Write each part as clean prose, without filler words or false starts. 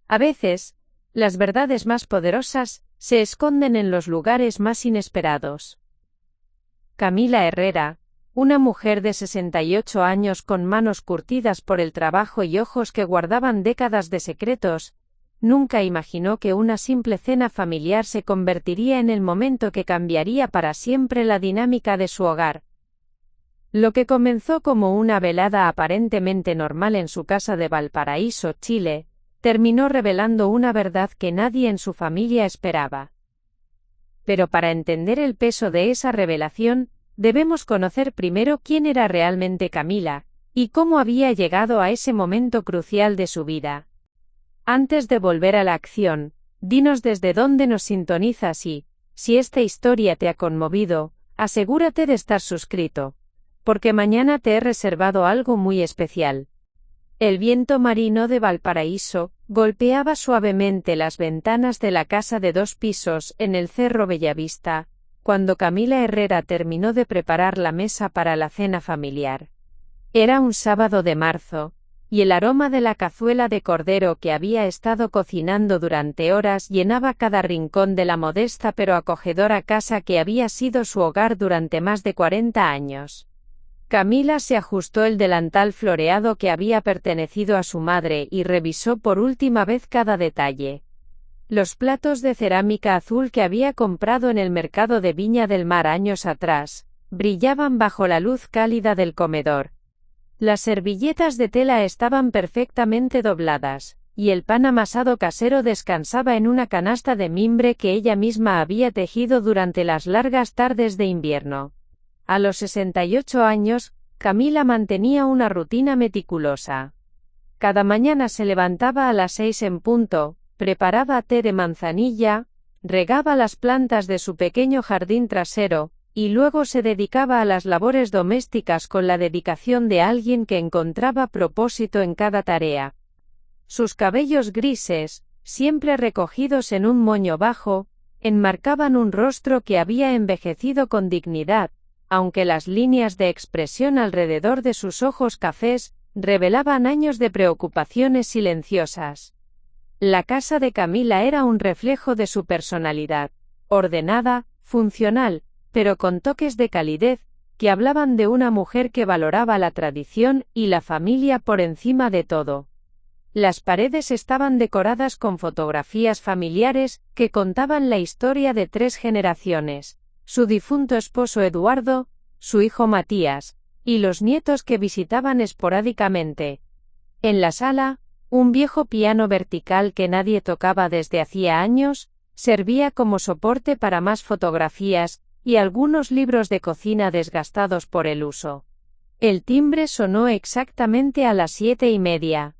A veces, las verdades más poderosas se esconden en los lugares más inesperados. Camila Herrera, una mujer de 68 años con manos curtidas por el trabajo y ojos que guardaban décadas de secretos, nunca imaginó que una simple cena familiar se convertiría en el momento que cambiaría para siempre la dinámica de su hogar. Lo que comenzó como una velada aparentemente normal en su casa de Valparaíso, Chile, terminó revelando una verdad que nadie en su familia esperaba. Pero para entender el peso de esa revelación, debemos conocer primero quién era realmente Camila, y cómo había llegado a ese momento crucial de su vida. Antes de volver a la acción, dinos desde dónde nos sintonizas y, si esta historia te ha conmovido, asegúrate de estar suscrito, porque mañana te he reservado algo muy especial. El viento marino de Valparaíso golpeaba suavemente las ventanas de la casa de 2 pisos en el Cerro Bellavista, cuando Camila Herrera terminó de preparar la mesa para la cena familiar. Era un sábado de marzo, y el aroma de la cazuela de cordero que había estado cocinando durante horas llenaba cada rincón de la modesta pero acogedora casa que había sido su hogar durante más de 40 años. Camila se ajustó el delantal floreado que había pertenecido a su madre y revisó por última vez cada detalle. Los platos de cerámica azul que había comprado en el mercado de Viña del Mar años atrás, brillaban bajo la luz cálida del comedor. Las servilletas de tela estaban perfectamente dobladas, y el pan amasado casero descansaba en una canasta de mimbre que ella misma había tejido durante las largas tardes de invierno. A los 68 años, Camila mantenía una rutina meticulosa. Cada mañana se levantaba a las 6 en punto, preparaba té de manzanilla, regaba las plantas de su pequeño jardín trasero, y luego se dedicaba a las labores domésticas con la dedicación de alguien que encontraba propósito en cada tarea. Sus cabellos grises, siempre recogidos en un moño bajo, enmarcaban un rostro que había envejecido con dignidad, aunque las líneas de expresión alrededor de sus ojos cafés revelaban años de preocupaciones silenciosas. La casa de Camila era un reflejo de su personalidad, ordenada, funcional, pero con toques de calidez, que hablaban de una mujer que valoraba la tradición y la familia por encima de todo. Las paredes estaban decoradas con fotografías familiares que contaban la historia de 3 generaciones. Su difunto esposo Eduardo, su hijo Matías, y los nietos que visitaban esporádicamente. En la sala, un viejo piano vertical que nadie tocaba desde hacía años, servía como soporte para más fotografías, y algunos libros de cocina desgastados por el uso. El timbre sonó exactamente a las 7:30.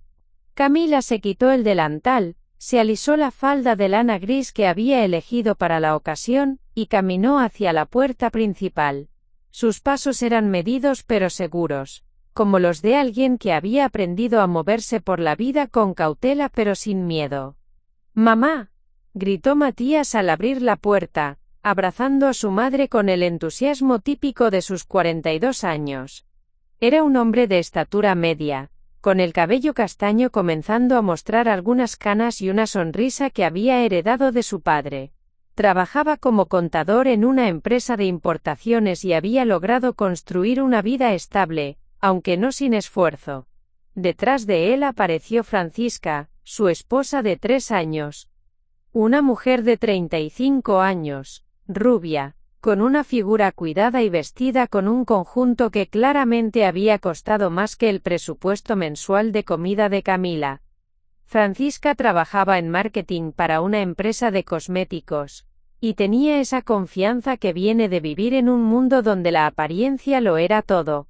Camila se quitó el delantal, se alisó la falda de lana gris que había elegido para la ocasión, y caminó hacia la puerta principal. Sus pasos eran medidos pero seguros, como los de alguien que había aprendido a moverse por la vida con cautela pero sin miedo. «¡Mamá!», gritó Matías al abrir la puerta, abrazando a su madre con el entusiasmo típico de sus 42 años. Era un hombre de estatura media, con el cabello castaño comenzando a mostrar algunas canas y una sonrisa que había heredado de su padre. Trabajaba como contador en una empresa de importaciones y había logrado construir una vida estable, aunque no sin esfuerzo. Detrás de él apareció Francisca, su esposa de 3 años. Una mujer de 35 años, rubia, con una figura cuidada y vestida con un conjunto que claramente había costado más que el presupuesto mensual de comida de Camila. Francisca trabajaba en marketing para una empresa de cosméticos, y tenía esa confianza que viene de vivir en un mundo donde la apariencia lo era todo.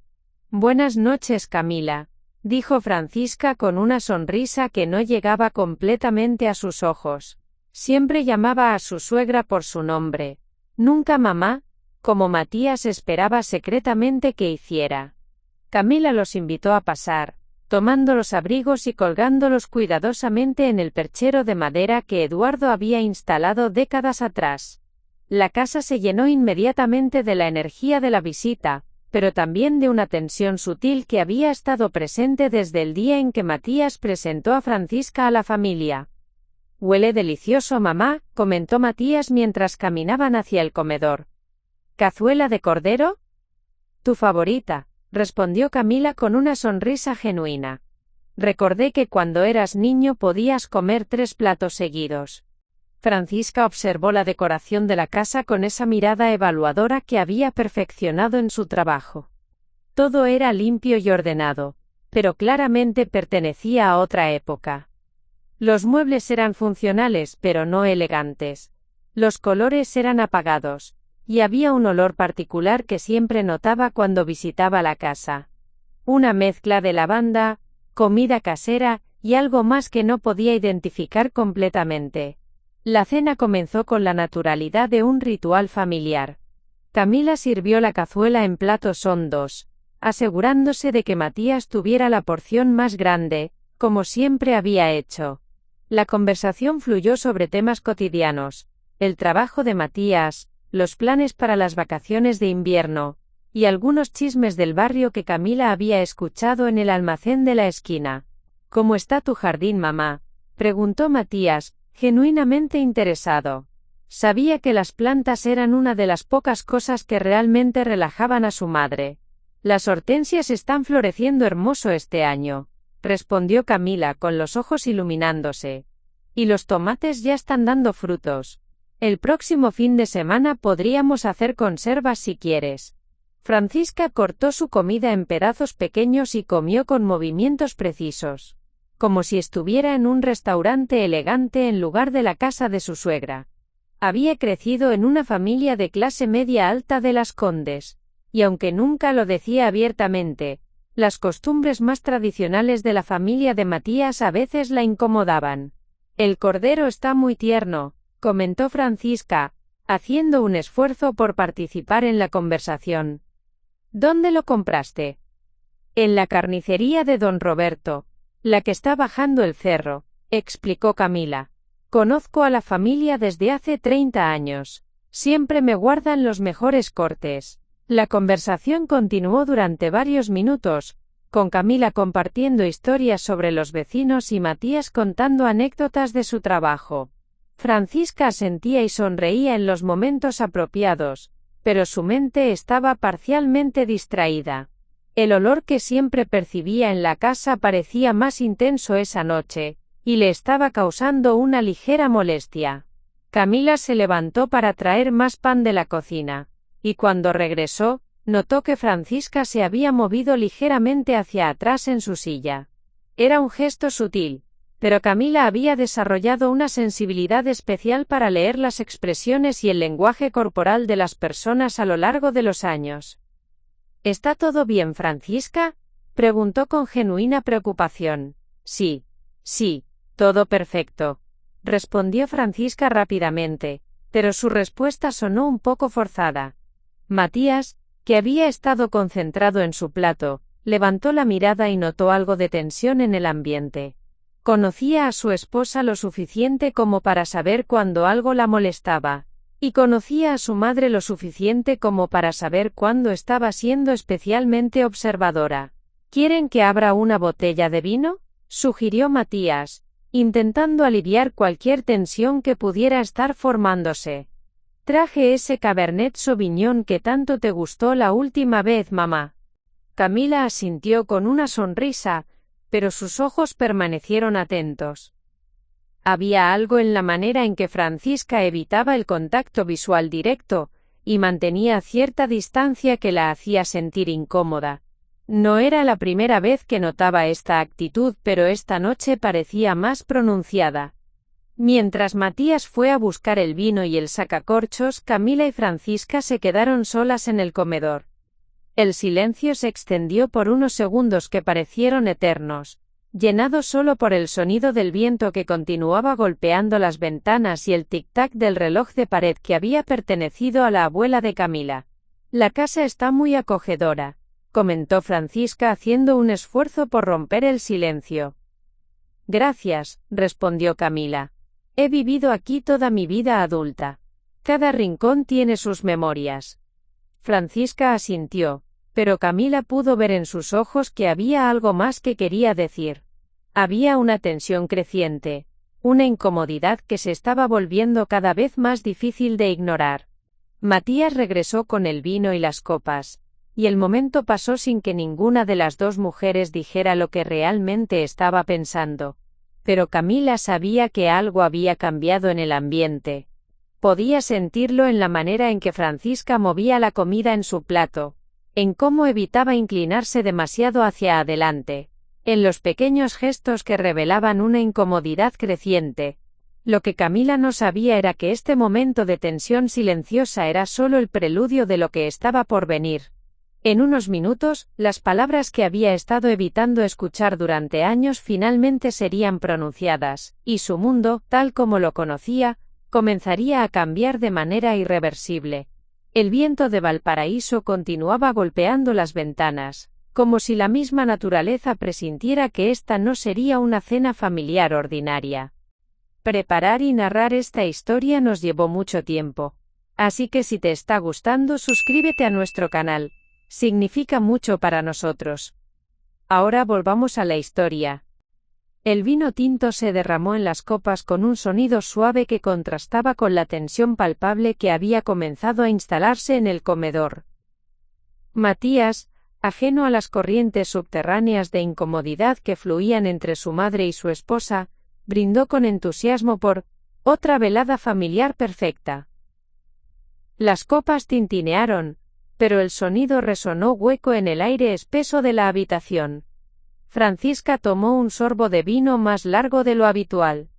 «Buenas noches, Camila», dijo Francisca con una sonrisa que no llegaba completamente a sus ojos. Siempre llamaba a su suegra por su nombre. Nunca mamá, como Matías esperaba secretamente que hiciera. Camila los invitó a pasar, tomando los abrigos y colgándolos cuidadosamente en el perchero de madera que Eduardo había instalado décadas atrás. La casa se llenó inmediatamente de la energía de la visita, pero también de una tensión sutil que había estado presente desde el día en que Matías presentó a Francisca a la familia. Huele delicioso, mamá, comentó Matías mientras caminaban hacia el comedor. ¿Cazuela de cordero? Tu favorita, respondió Camila con una sonrisa genuina. Recordé que cuando eras niño podías comer 3 platos seguidos. Francisca observó la decoración de la casa con esa mirada evaluadora que había perfeccionado en su trabajo. Todo era limpio y ordenado, pero claramente pertenecía a otra época. Los muebles eran funcionales pero no elegantes. Los colores eran apagados, y había un olor particular que siempre notaba cuando visitaba la casa. Una mezcla de lavanda, comida casera, y algo más que no podía identificar completamente. La cena comenzó con la naturalidad de un ritual familiar. Camila sirvió la cazuela en platos hondos, asegurándose de que Matías tuviera la porción más grande, como siempre había hecho. La conversación fluyó sobre temas cotidianos, el trabajo de Matías, los planes para las vacaciones de invierno, y algunos chismes del barrio que Camila había escuchado en el almacén de la esquina. ¿Cómo está tu jardín, mamá?, preguntó Matías, genuinamente interesado. Sabía que las plantas eran una de las pocas cosas que realmente relajaban a su madre. Las hortensias están floreciendo hermoso este año, respondió Camila con los ojos iluminándose. Y los tomates ya están dando frutos. El próximo fin de semana podríamos hacer conservas si quieres. Francisca cortó su comida en pedazos pequeños y comió con movimientos precisos, como si estuviera en un restaurante elegante en lugar de la casa de su suegra. Había crecido en una familia de clase media alta de Las Condes, y aunque nunca lo decía abiertamente, las costumbres más tradicionales de la familia de Matías a veces la incomodaban. El cordero está muy tierno, comentó Francisca, haciendo un esfuerzo por participar en la conversación. ¿Dónde lo compraste? En la carnicería de don Roberto, la que está bajando el cerro, explicó Camila. Conozco a la familia desde hace 30 años. Siempre me guardan los mejores cortes. La conversación continuó durante varios minutos, con Camila compartiendo historias sobre los vecinos y Matías contando anécdotas de su trabajo. Francisca asentía y sonreía en los momentos apropiados, pero su mente estaba parcialmente distraída. El olor que siempre percibía en la casa parecía más intenso esa noche, y le estaba causando una ligera molestia. Camila se levantó para traer más pan de la cocina, y cuando regresó, notó que Francisca se había movido ligeramente hacia atrás en su silla. Era un gesto sutil, pero Camila había desarrollado una sensibilidad especial para leer las expresiones y el lenguaje corporal de las personas a lo largo de los años. ¿Está todo bien, Francisca?, preguntó con genuina preocupación. Sí, todo perfecto, respondió Francisca rápidamente, pero su respuesta sonó un poco forzada. Matías, que había estado concentrado en su plato, levantó la mirada y notó algo de tensión en el ambiente. Conocía a su esposa lo suficiente como para saber cuando algo la molestaba, y conocía a su madre lo suficiente como para saber cuándo estaba siendo especialmente observadora. ¿Quieren que abra una botella de vino?, sugirió Matías, intentando aliviar cualquier tensión que pudiera estar formándose. Traje ese Cabernet Sauvignon que tanto te gustó la última vez, mamá. Camila asintió con una sonrisa, pero sus ojos permanecieron atentos. Había algo en la manera en que Francisca evitaba el contacto visual directo, y mantenía cierta distancia que la hacía sentir incómoda. No era la primera vez que notaba esta actitud, pero esta noche parecía más pronunciada. Mientras Matías fue a buscar el vino y el sacacorchos, Camila y Francisca se quedaron solas en el comedor. El silencio se extendió por unos segundos que parecieron eternos, llenado solo por el sonido del viento que continuaba golpeando las ventanas y el tic-tac del reloj de pared que había pertenecido a la abuela de Camila. La casa está muy acogedora, comentó Francisca haciendo un esfuerzo por romper el silencio. Gracias, respondió Camila. He vivido aquí toda mi vida adulta. Cada rincón tiene sus memorias. Francisca asintió, pero Camila pudo ver en sus ojos que había algo más que quería decir. Había una tensión creciente, una incomodidad que se estaba volviendo cada vez más difícil de ignorar. Matías regresó con el vino y las copas, y el momento pasó sin que ninguna de las dos mujeres dijera lo que realmente estaba pensando. Pero Camila sabía que algo había cambiado en el ambiente. Podía sentirlo en la manera en que Francisca movía la comida en su plato, en cómo evitaba inclinarse demasiado hacia adelante, en los pequeños gestos que revelaban una incomodidad creciente. Lo que Camila no sabía era que este momento de tensión silenciosa era solo el preludio de lo que estaba por venir. En unos minutos, las palabras que había estado evitando escuchar durante años finalmente serían pronunciadas, y su mundo, tal como lo conocía, comenzaría a cambiar de manera irreversible. El viento de Valparaíso continuaba golpeando las ventanas, como si la misma naturaleza presintiera que esta no sería una cena familiar ordinaria. Preparar y narrar esta historia nos llevó mucho tiempo. Así que si te está gustando, suscríbete a nuestro canal. Significa mucho para nosotros. Ahora volvamos a la historia. El vino tinto se derramó en las copas con un sonido suave que contrastaba con la tensión palpable que había comenzado a instalarse en el comedor. Matías, ajeno a las corrientes subterráneas de incomodidad que fluían entre su madre y su esposa, brindó con entusiasmo por otra velada familiar perfecta. Las copas tintinearon, pero el sonido resonó hueco en el aire espeso de la habitación. Francisca tomó un sorbo de vino más largo de lo habitual.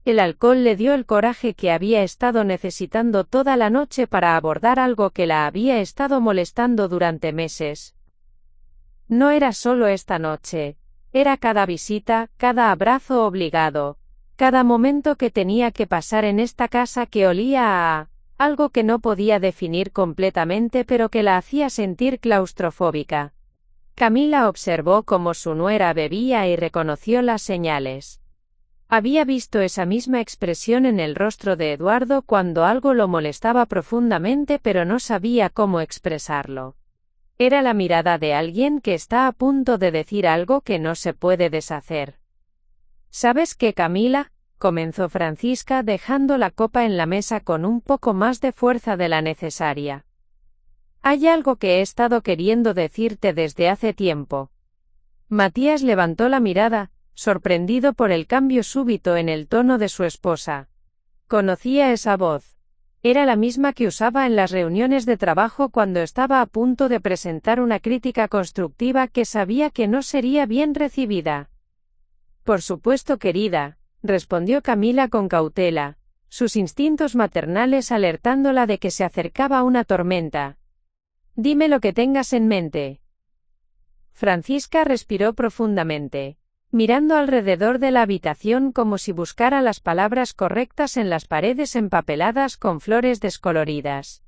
El alcohol le dio el coraje que había estado necesitando toda la noche para abordar algo que la había estado molestando durante meses. No era solo esta noche. Era cada visita, cada abrazo obligado, cada momento que tenía que pasar en esta casa que olía a algo que no podía definir completamente pero que la hacía sentir claustrofóbica. Camila observó cómo su nuera bebía y reconoció las señales. Había visto esa misma expresión en el rostro de Eduardo cuando algo lo molestaba profundamente pero no sabía cómo expresarlo. Era la mirada de alguien que está a punto de decir algo que no se puede deshacer. ¿Sabes qué, Camila?, comenzó Francisca dejando la copa en la mesa con un poco más de fuerza de la necesaria. Hay algo que he estado queriendo decirte desde hace tiempo. Matías levantó la mirada, sorprendido por el cambio súbito en el tono de su esposa. Conocía esa voz. Era la misma que usaba en las reuniones de trabajo cuando estaba a punto de presentar una crítica constructiva que sabía que no sería bien recibida. Por supuesto, querida, respondió Camila con cautela, sus instintos maternales alertándola de que se acercaba una tormenta. Dime lo que tengas en mente. Francisca respiró profundamente, mirando alrededor de la habitación como si buscara las palabras correctas en las paredes empapeladas con flores descoloridas.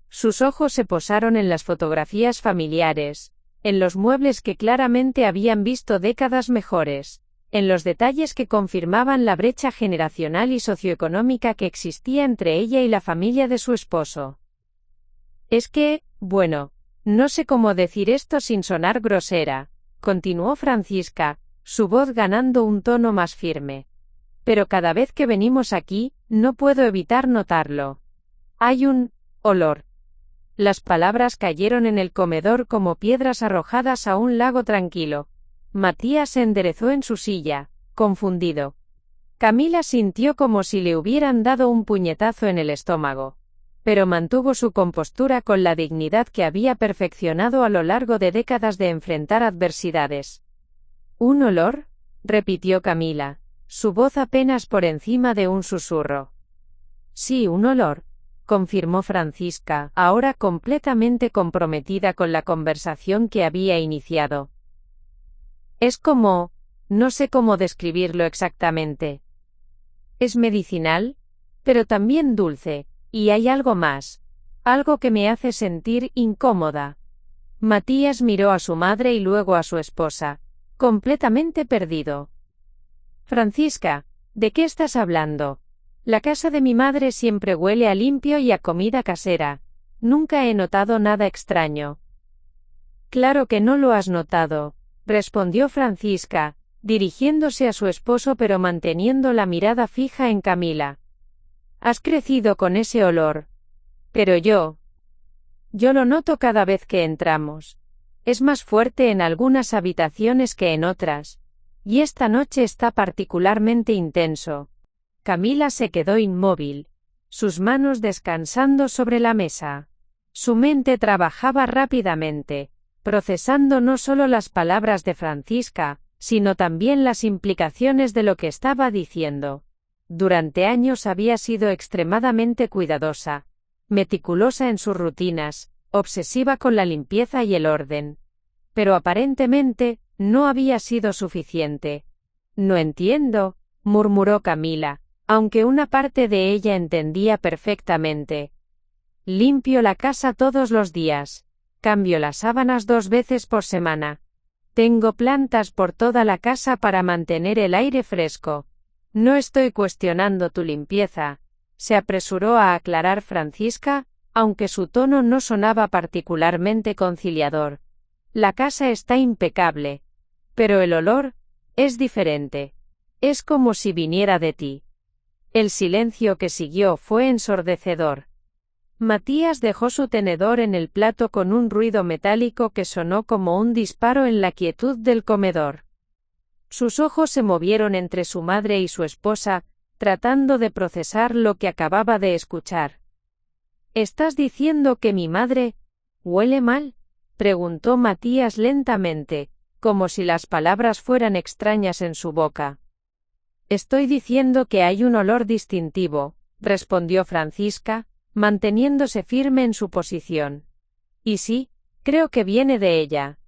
Sus ojos se posaron en las fotografías familiares, en los muebles que claramente habían visto décadas mejores, en los detalles que confirmaban la brecha generacional y socioeconómica que existía entre ella y la familia de su esposo. Es que, bueno, no sé cómo decir esto sin sonar grosera, continuó Francisca, su voz ganando un tono más firme. Pero cada vez que venimos aquí, no puedo evitar notarlo. Hay un olor. Las palabras cayeron en el comedor como piedras arrojadas a un lago tranquilo. Matías se enderezó en su silla, confundido. Camila sintió como si le hubieran dado un puñetazo en el estómago, pero mantuvo su compostura con la dignidad que había perfeccionado a lo largo de décadas de enfrentar adversidades. ¿Un olor?, repitió Camila, su voz apenas por encima de un susurro. Sí, un olor, confirmó Francisca, ahora completamente comprometida con la conversación que había iniciado. Es como, no sé cómo describirlo exactamente. Es medicinal, pero también dulce, y hay algo más, algo que me hace sentir incómoda. Matías miró a su madre y luego a su esposa, completamente perdido. Francisca, ¿de qué estás hablando? La casa de mi madre siempre huele a limpio y a comida casera. Nunca he notado nada extraño. Claro que no lo has notado, respondió Francisca, dirigiéndose a su esposo pero manteniendo la mirada fija en Camila. Has crecido con ese olor. Pero yo lo noto cada vez que entramos. Es más fuerte en algunas habitaciones que en otras. Y esta noche está particularmente intenso. Camila se quedó inmóvil, sus manos descansando sobre la mesa. Su mente trabajaba rápidamente, procesando no solo las palabras de Francisca, sino también las implicaciones de lo que estaba diciendo. Durante años había sido extremadamente cuidadosa, meticulosa en sus rutinas, obsesiva con la limpieza y el orden. Pero aparentemente, no había sido suficiente. No entiendo, murmuró Camila, aunque una parte de ella entendía perfectamente. Limpio la casa todos los días. Cambio las sábanas 2 veces por semana. Tengo plantas por toda la casa para mantener el aire fresco. No estoy cuestionando tu limpieza, se apresuró a aclarar Francisca, aunque su tono no sonaba particularmente conciliador. La casa está impecable. Pero el olor es diferente. Es como si viniera de ti. El silencio que siguió fue ensordecedor. Matías dejó su tenedor en el plato con un ruido metálico que sonó como un disparo en la quietud del comedor. Sus ojos se movieron entre su madre y su esposa, tratando de procesar lo que acababa de escuchar. ¿Estás diciendo que mi madre huele mal?, preguntó Matías lentamente, como si las palabras fueran extrañas en su boca. Estoy diciendo que hay un olor distintivo, respondió Francisca, manteniéndose firme en su posición. Y sí, creo que viene de ella.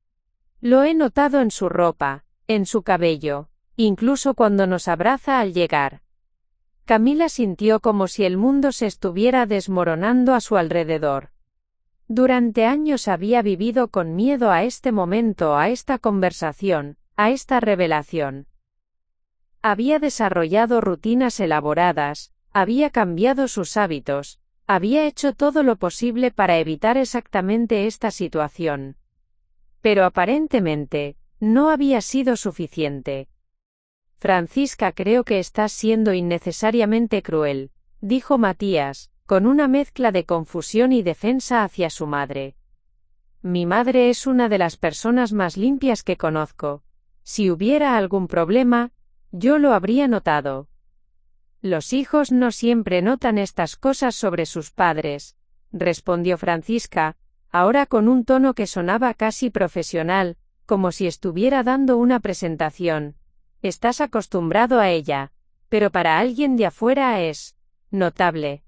Lo he notado en su ropa, en su cabello, incluso cuando nos abraza al llegar. Camila sintió como si el mundo se estuviera desmoronando a su alrededor. Durante años había vivido con miedo a este momento, a esta conversación, a esta revelación. Había desarrollado rutinas elaboradas, había cambiado sus hábitos, había hecho todo lo posible para evitar exactamente esta situación. Pero aparentemente, no había sido suficiente. Francisca, creo que estás siendo innecesariamente cruel, dijo Matías, con una mezcla de confusión y defensa hacia su madre. Mi madre es una de las personas más limpias que conozco. Si hubiera algún problema, yo lo habría notado. Los hijos no siempre notan estas cosas sobre sus padres, respondió Francisca, ahora con un tono que sonaba casi profesional, como si estuviera dando una presentación. Estás acostumbrado a ella, pero para alguien de afuera es notable.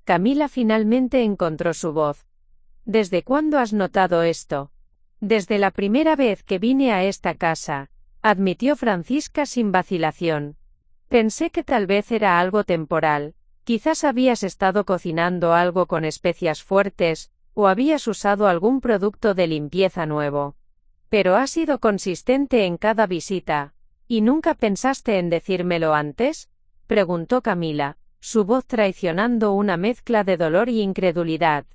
Camila finalmente encontró su voz. ¿Desde cuándo has notado esto? Desde la primera vez que vine a esta casa, admitió Francisca sin vacilación. Pensé que tal vez era algo temporal, quizás habías estado cocinando algo con especias fuertes, o habías usado algún producto de limpieza nuevo. Pero has sido consistente en cada visita. ¿Y nunca pensaste en decírmelo antes?, preguntó Camila, su voz traicionando una mezcla de dolor y incredulidad.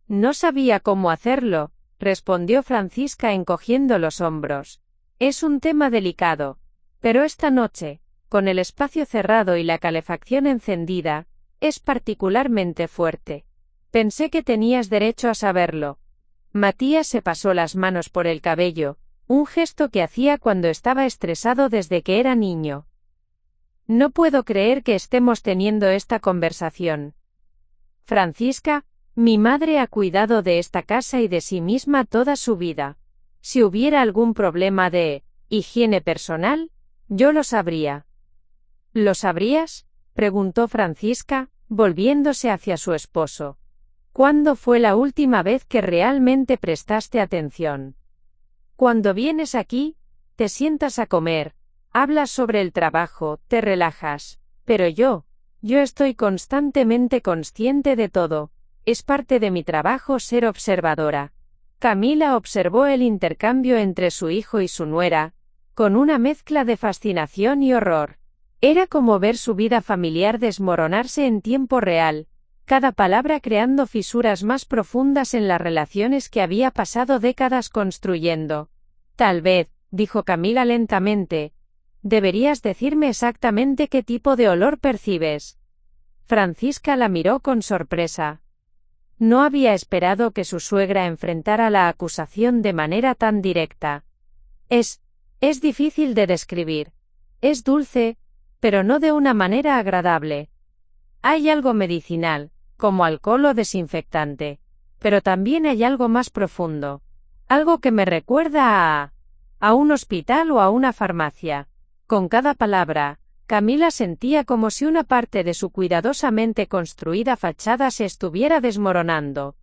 No sabía cómo hacerlo, respondió Francisca encogiendo los hombros. Es un tema delicado. Pero esta noche, con el espacio cerrado y la calefacción encendida, es particularmente fuerte. Pensé que tenías derecho a saberlo. Matías se pasó las manos por el cabello, un gesto que hacía cuando estaba estresado desde que era niño. No puedo creer que estemos teniendo esta conversación. Francisca, mi madre ha cuidado de esta casa y de sí misma toda su vida. Si hubiera algún problema de higiene personal, yo lo sabría. ¿Lo sabrías?, preguntó Francisca, volviéndose hacia su esposo. ¿Cuándo fue la última vez que realmente prestaste atención? Cuando vienes aquí, te sientas a comer, hablas sobre el trabajo, te relajas, pero yo estoy constantemente consciente de todo, es parte de mi trabajo ser observadora. Camila observó el intercambio entre su hijo y su nuera, con una mezcla de fascinación y horror. Era como ver su vida familiar desmoronarse en tiempo real, cada palabra creando fisuras más profundas en las relaciones que había pasado décadas construyendo. Tal vez, dijo Camila lentamente, Deberías decirme exactamente qué tipo de olor percibes. Francisca la miró con sorpresa. No había esperado que su suegra enfrentara la acusación de manera tan directa. Es difícil de describir. Es dulce, pero no de una manera agradable. Hay algo medicinal, como alcohol o desinfectante. Pero también hay algo más profundo. Algo que me recuerda a un hospital o a una farmacia. Con cada palabra, Camila sentía como si una parte de su cuidadosamente construida fachada se estuviera desmoronando.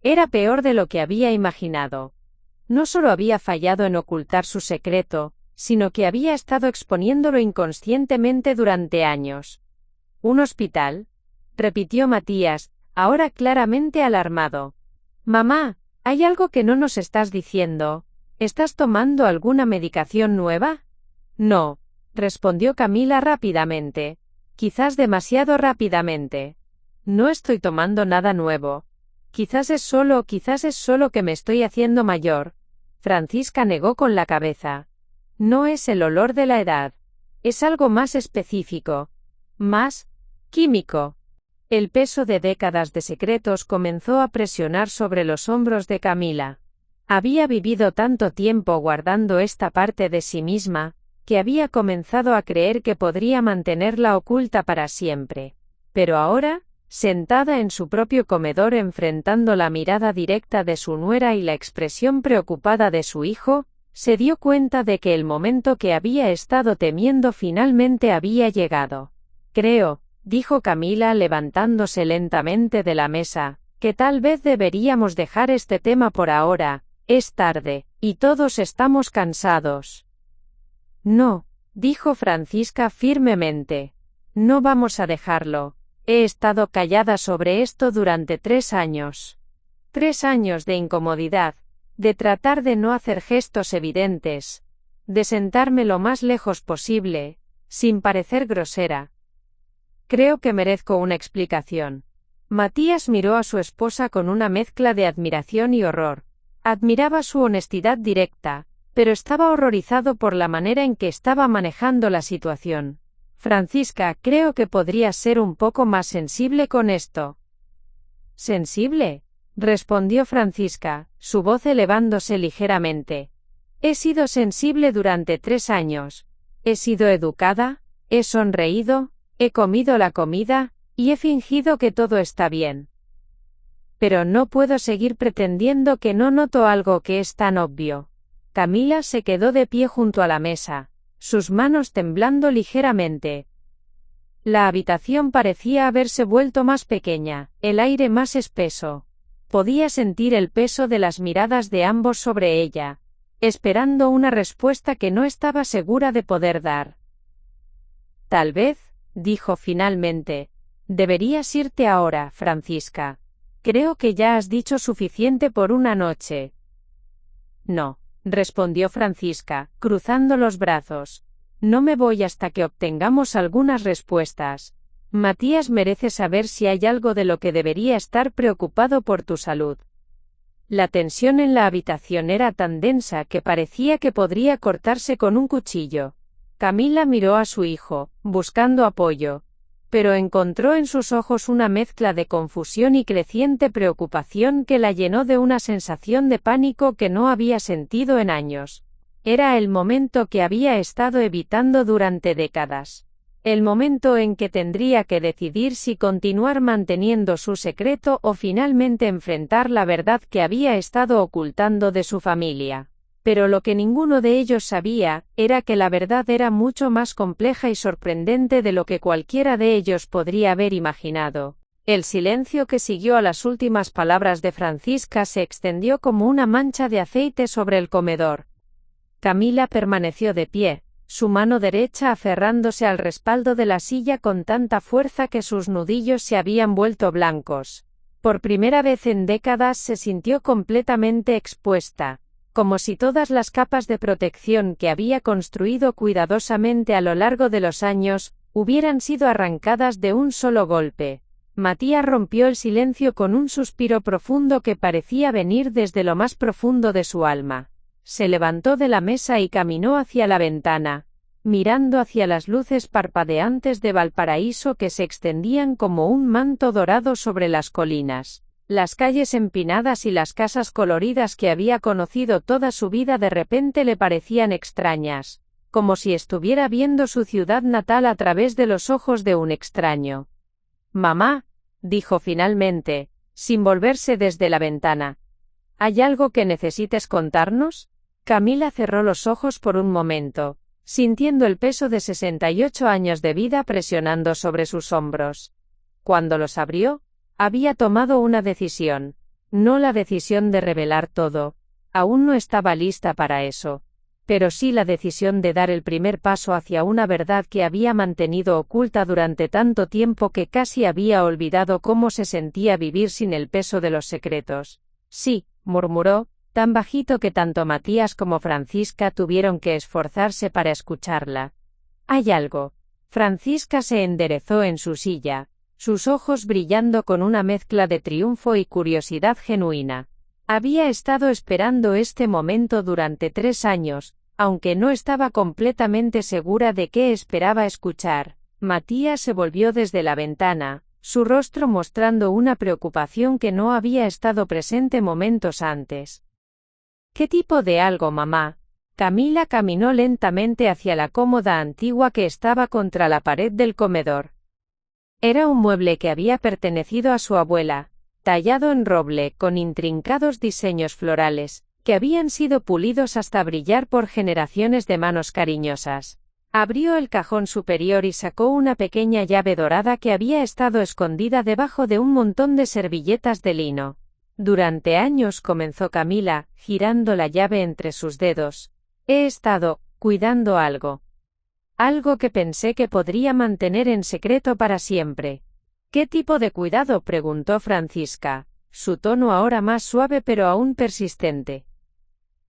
Era peor de lo que había imaginado. No solo había fallado en ocultar su secreto, sino que había estado exponiéndolo inconscientemente durante años. ¿Un hospital?, repitió Matías, ahora claramente alarmado. Mamá, hay algo que no nos estás diciendo. ¿Estás tomando alguna medicación nueva? No, respondió Camila rápidamente. Quizás demasiado rápidamente. No estoy tomando nada nuevo. Quizás es solo que me estoy haciendo mayor. Francisca negó con la cabeza. No es el olor de la edad. Es algo más específico. Más químico. El peso de décadas de secretos comenzó a presionar sobre los hombros de Camila. Había vivido tanto tiempo guardando esta parte de sí misma, que había comenzado a creer que podría mantenerla oculta para siempre. Pero ahora, sentada en su propio comedor enfrentando la mirada directa de su nuera y la expresión preocupada de su hijo, se dio cuenta de que el momento que había estado temiendo finalmente había llegado. Creo, dijo Camila levantándose lentamente de la mesa, que tal vez deberíamos dejar este tema por ahora. Es tarde, y todos estamos cansados. No, dijo Francisca firmemente. No vamos a dejarlo. He estado callada sobre esto durante 3 años. 3 años de incomodidad, de tratar de no hacer gestos evidentes, de sentarme lo más lejos posible, sin parecer grosera. Creo que merezco una explicación. Matías miró a su esposa con una mezcla de admiración y horror. Admiraba su honestidad directa, pero estaba horrorizado por la manera en que estaba manejando la situación. Francisca, creo que podrías ser un poco más sensible con esto. ¿Sensible?, respondió Francisca, su voz elevándose ligeramente. He sido sensible durante 3 años. He sido educada, he sonreído, he comido la comida, y he fingido que todo está bien. Pero no puedo seguir pretendiendo que no noto algo que es tan obvio. Camila se quedó de pie junto a la mesa, sus manos temblando ligeramente. La habitación parecía haberse vuelto más pequeña, el aire más espeso. Podía sentir el peso de las miradas de ambos sobre ella, esperando una respuesta que no estaba segura de poder dar. Tal vez, dijo finalmente, deberías irte ahora, Francisca. Creo que ya has dicho suficiente por una noche. No, respondió Francisca, cruzando los brazos. No me voy hasta que obtengamos algunas respuestas. Matías merece saber si hay algo de lo que debería estar preocupado por tu salud. La tensión en la habitación era tan densa que parecía que podría cortarse con un cuchillo. Camila miró a su hijo, buscando apoyo, pero encontró en sus ojos una mezcla de confusión y creciente preocupación que la llenó de una sensación de pánico que no había sentido en años. Era el momento que había estado evitando durante décadas. El momento en que tendría que decidir si continuar manteniendo su secreto o finalmente enfrentar la verdad que había estado ocultando de su familia. Pero lo que ninguno de ellos sabía, era que la verdad era mucho más compleja y sorprendente de lo que cualquiera de ellos podría haber imaginado. El silencio que siguió a las últimas palabras de Francisca se extendió como una mancha de aceite sobre el comedor. Camila permaneció de pie, su mano derecha aferrándose al respaldo de la silla con tanta fuerza que sus nudillos se habían vuelto blancos. Por primera vez en décadas se sintió completamente expuesta, como si todas las capas de protección que había construido cuidadosamente a lo largo de los años, hubieran sido arrancadas de un solo golpe. Matías rompió el silencio con un suspiro profundo que parecía venir desde lo más profundo de su alma. Se levantó de la mesa y caminó hacia la ventana. mirando hacia las luces parpadeantes de Valparaíso que se extendían como un manto dorado sobre las colinas. Las calles empinadas y las casas coloridas que había conocido toda su vida de repente le parecían extrañas, como si estuviera viendo su ciudad natal a través de los ojos de un extraño. «Mamá», dijo finalmente, sin volverse desde la ventana. «¿Hay algo que necesites contarnos?» Camila cerró los ojos por un momento, sintiendo el peso de 68 años de vida presionando sobre sus hombros. Cuando los abrió, había tomado una decisión, no la decisión de revelar todo, aún no estaba lista para eso, pero sí la decisión de dar el primer paso hacia una verdad que había mantenido oculta durante tanto tiempo que casi había olvidado cómo se sentía vivir sin el peso de los secretos. «Sí», murmuró, tan bajito que tanto Matías como Francisca tuvieron que esforzarse para escucharla. «Hay algo». Francisca se enderezó en su silla, sus ojos brillando con una mezcla de triunfo y curiosidad genuina. Había estado esperando este momento durante 3 años, aunque no estaba completamente segura de qué esperaba escuchar. Matías se volvió desde la ventana, su rostro mostrando una preocupación que no había estado presente momentos antes. «¿Qué tipo de algo, mamá?» Camila caminó lentamente hacia la cómoda antigua que estaba contra la pared del comedor. Era un mueble que había pertenecido a su abuela, tallado en roble con intrincados diseños florales, que habían sido pulidos hasta brillar por generaciones de manos cariñosas. Abrió el cajón superior y sacó una pequeña llave dorada que había estado escondida debajo de un montón de servilletas de lino. Durante años, comenzó Camila, girando la llave entre sus dedos, he estado cuidando algo. Algo que pensé que podría mantener en secreto para siempre. ¿Qué tipo de cuidado?, preguntó Francisca, su tono ahora más suave pero aún persistente.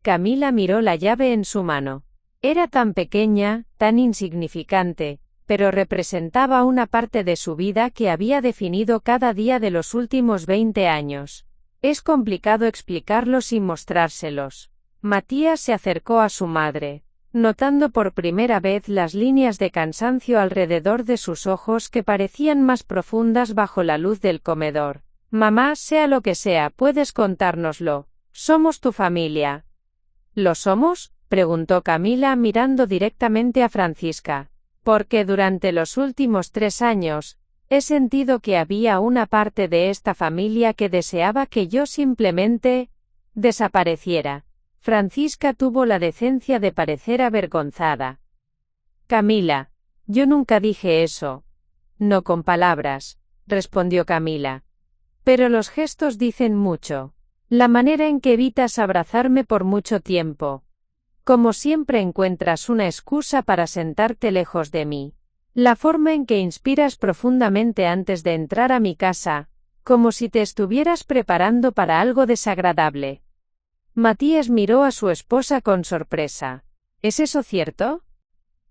Camila miró la llave en su mano. Era tan pequeña, tan insignificante, pero representaba una parte de su vida que había definido cada día de los últimos 20 años. Es complicado explicarlo sin mostrárselos. Matías se acercó a su madre, notando por primera vez las líneas de cansancio alrededor de sus ojos que parecían más profundas bajo la luz del comedor. «Mamá, sea lo que sea, puedes contárnoslo. Somos tu familia». «¿Lo somos?», preguntó Camila mirando directamente a Francisca. «Porque durante los últimos 3 años, he sentido que había una parte de esta familia que deseaba que yo simplemente desapareciera». Francisca tuvo la decencia de parecer avergonzada. «Camila, yo nunca dije eso». «No con palabras», respondió Camila. «Pero los gestos dicen mucho. La manera en que evitas abrazarme por mucho tiempo. Como siempre encuentras una excusa para sentarte lejos de mí. La forma en que inspiras profundamente antes de entrar a mi casa, como si te estuvieras preparando para algo desagradable». Matías miró a su esposa con sorpresa. «¿Es eso cierto?».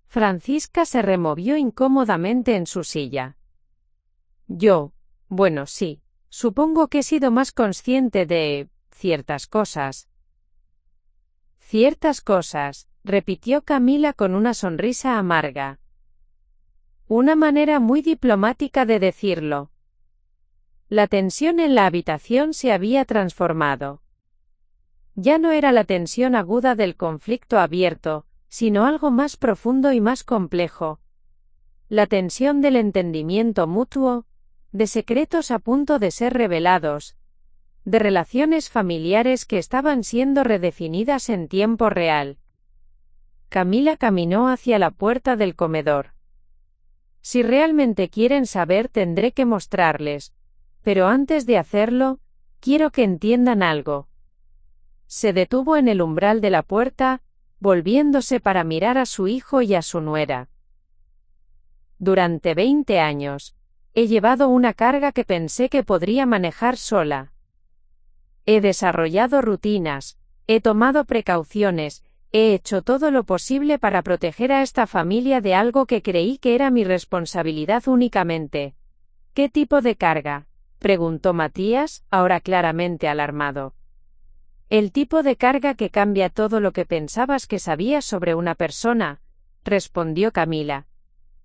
Francisca se removió incómodamente en su silla. Bueno, sí, supongo que he sido más consciente de ciertas cosas». «Ciertas cosas», repitió Camila con una sonrisa amarga. Una manera muy diplomática de decirlo. La tensión en la habitación se había transformado. Ya no era la tensión aguda del conflicto abierto, sino algo más profundo y más complejo. La tensión del entendimiento mutuo, de secretos a punto de ser revelados, de relaciones familiares que estaban siendo redefinidas en tiempo real. Camila caminó hacia la puerta del comedor. «Si realmente quieren saber, tendré que mostrarles, pero antes de hacerlo, quiero que entiendan algo». Se detuvo en el umbral de la puerta, volviéndose para mirar a su hijo y a su nuera. «Durante 20 años, he llevado una carga que pensé que podría manejar sola. He desarrollado rutinas, he tomado precauciones, he hecho todo lo posible para proteger a esta familia de algo que creí que era mi responsabilidad únicamente». «¿Qué tipo de carga?», preguntó Matías, ahora claramente alarmado. «El tipo de carga que cambia todo lo que pensabas que sabías sobre una persona», respondió Camila.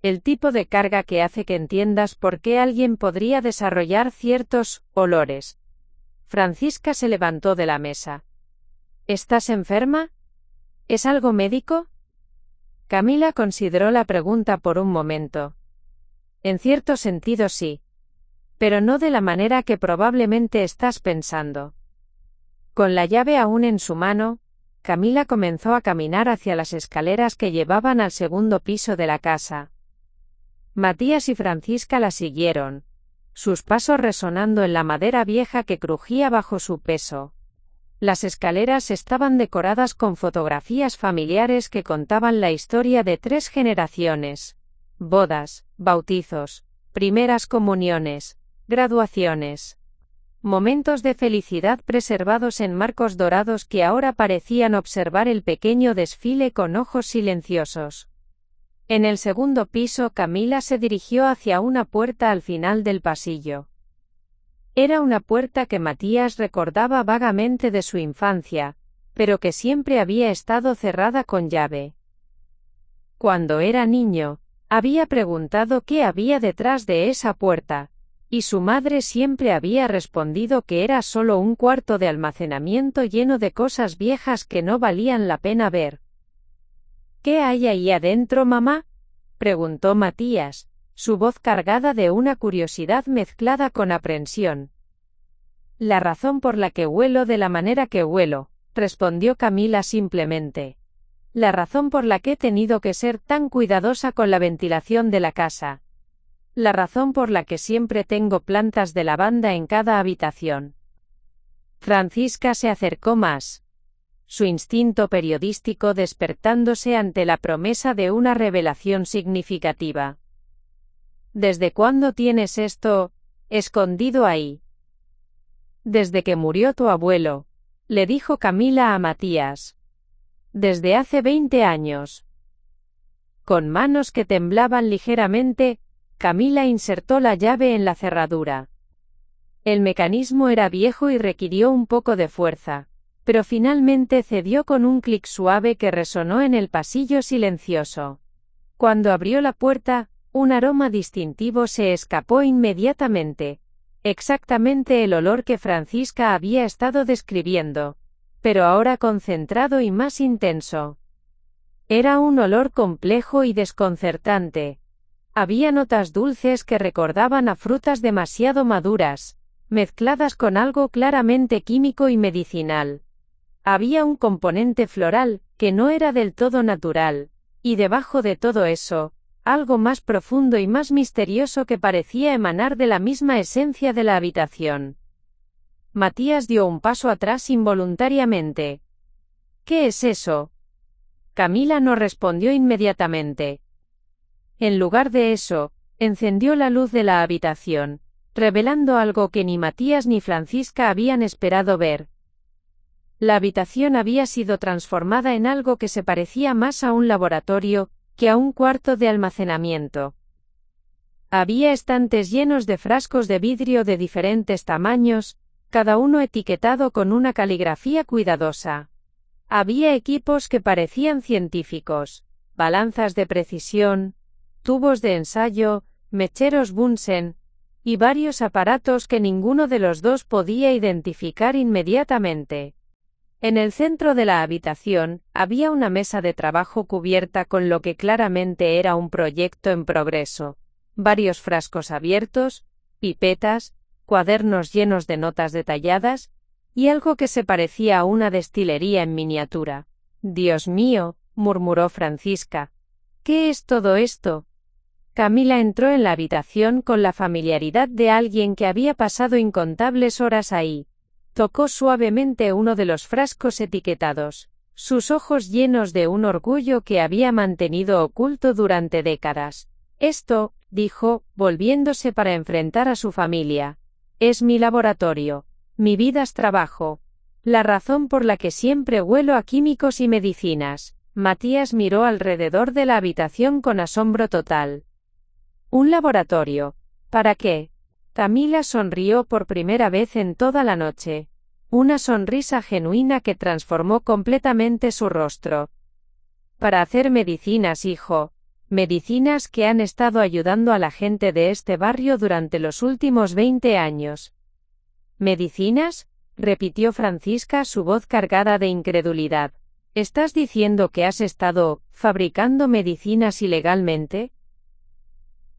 El tipo de carga que hace que entiendas por qué alguien podría desarrollar ciertos olores. Francisca se levantó de la mesa. ¿Estás enferma? ¿Es algo médico? Camila consideró la pregunta por un momento. En cierto sentido sí. Pero no de la manera que probablemente estás pensando. Con la llave aún en su mano, Camila comenzó a caminar hacia las escaleras que llevaban al segundo piso de la casa. Matías y Francisca la siguieron, sus pasos resonando en la madera vieja que crujía bajo su peso. Las escaleras estaban decoradas con fotografías familiares que contaban la historia de 3 generaciones: bodas, bautizos, primeras comuniones, graduaciones. Momentos de felicidad preservados en marcos dorados que ahora parecían observar el pequeño desfile con ojos silenciosos. En el segundo piso Camila se dirigió hacia una puerta al final del pasillo. Era una puerta que Matías recordaba vagamente de su infancia, pero que siempre había estado cerrada con llave. Cuando era niño, había preguntado qué había detrás de esa puerta, y su madre siempre había respondido que era solo un cuarto de almacenamiento lleno de cosas viejas que no valían la pena ver. ¿Qué hay ahí adentro, mamá?, preguntó Matías, su voz cargada de una curiosidad mezclada con aprensión. La razón por la que huelo de la manera que huelo, respondió Camila simplemente. La razón por la que he tenido que ser tan cuidadosa con la ventilación de la casa. La razón por la que siempre tengo plantas de lavanda en cada habitación. Francisca se acercó más, su instinto periodístico despertándose ante la promesa de una revelación significativa. ¿Desde cuándo tienes esto escondido ahí? Desde que murió tu abuelo, le dijo Camila a Matías. Desde hace 20 años. Con manos que temblaban ligeramente, Camila insertó la llave en la cerradura. El mecanismo era viejo y requirió un poco de fuerza, pero finalmente cedió con un clic suave que resonó en el pasillo silencioso. Cuando abrió la puerta, un aroma distintivo se escapó inmediatamente, exactamente el olor que Francisca había estado describiendo, pero ahora concentrado y más intenso. Era un olor complejo y desconcertante. Había notas dulces que recordaban a frutas demasiado maduras, mezcladas con algo claramente químico y medicinal. Había un componente floral, que no era del todo natural, y debajo de todo eso, algo más profundo y más misterioso que parecía emanar de la misma esencia de la habitación. Matías dio un paso atrás involuntariamente. ¿Qué es eso? Camila no respondió inmediatamente. En lugar de eso, encendió la luz de la habitación, revelando algo que ni Matías ni Francisca habían esperado ver. La habitación había sido transformada en algo que se parecía más a un laboratorio que a un cuarto de almacenamiento. Había estantes llenos de frascos de vidrio de diferentes tamaños, cada uno etiquetado con una caligrafía cuidadosa. Había equipos que parecían científicos, balanzas de precisión, tubos de ensayo, mecheros Bunsen, y varios aparatos que ninguno de los dos podía identificar inmediatamente. En el centro de la habitación, había una mesa de trabajo cubierta con lo que claramente era un proyecto en progreso, varios frascos abiertos, pipetas, cuadernos llenos de notas detalladas, y algo que se parecía a una destilería en miniatura. «Dios mío», murmuró Francisca. «¿Qué es todo esto?» Camila entró en la habitación con la familiaridad de alguien que había pasado incontables horas ahí. Tocó suavemente uno de los frascos etiquetados, sus ojos llenos de un orgullo que había mantenido oculto durante décadas. «Esto», dijo, volviéndose para enfrentar a su familia, «es mi laboratorio. Mi vida es trabajo. La razón por la que siempre huelo a químicos y medicinas». Matías miró alrededor de la habitación con asombro total. «¿Un laboratorio? ¿Para qué?» Camila sonrió por primera vez en toda la noche. Una sonrisa genuina que transformó completamente su rostro. Para hacer medicinas, hijo. Medicinas que han estado ayudando a la gente de este barrio durante los últimos 20 años. ¿Medicinas?, repitió Francisca, su voz cargada de incredulidad. ¿Estás diciendo que has estado fabricando medicinas ilegalmente?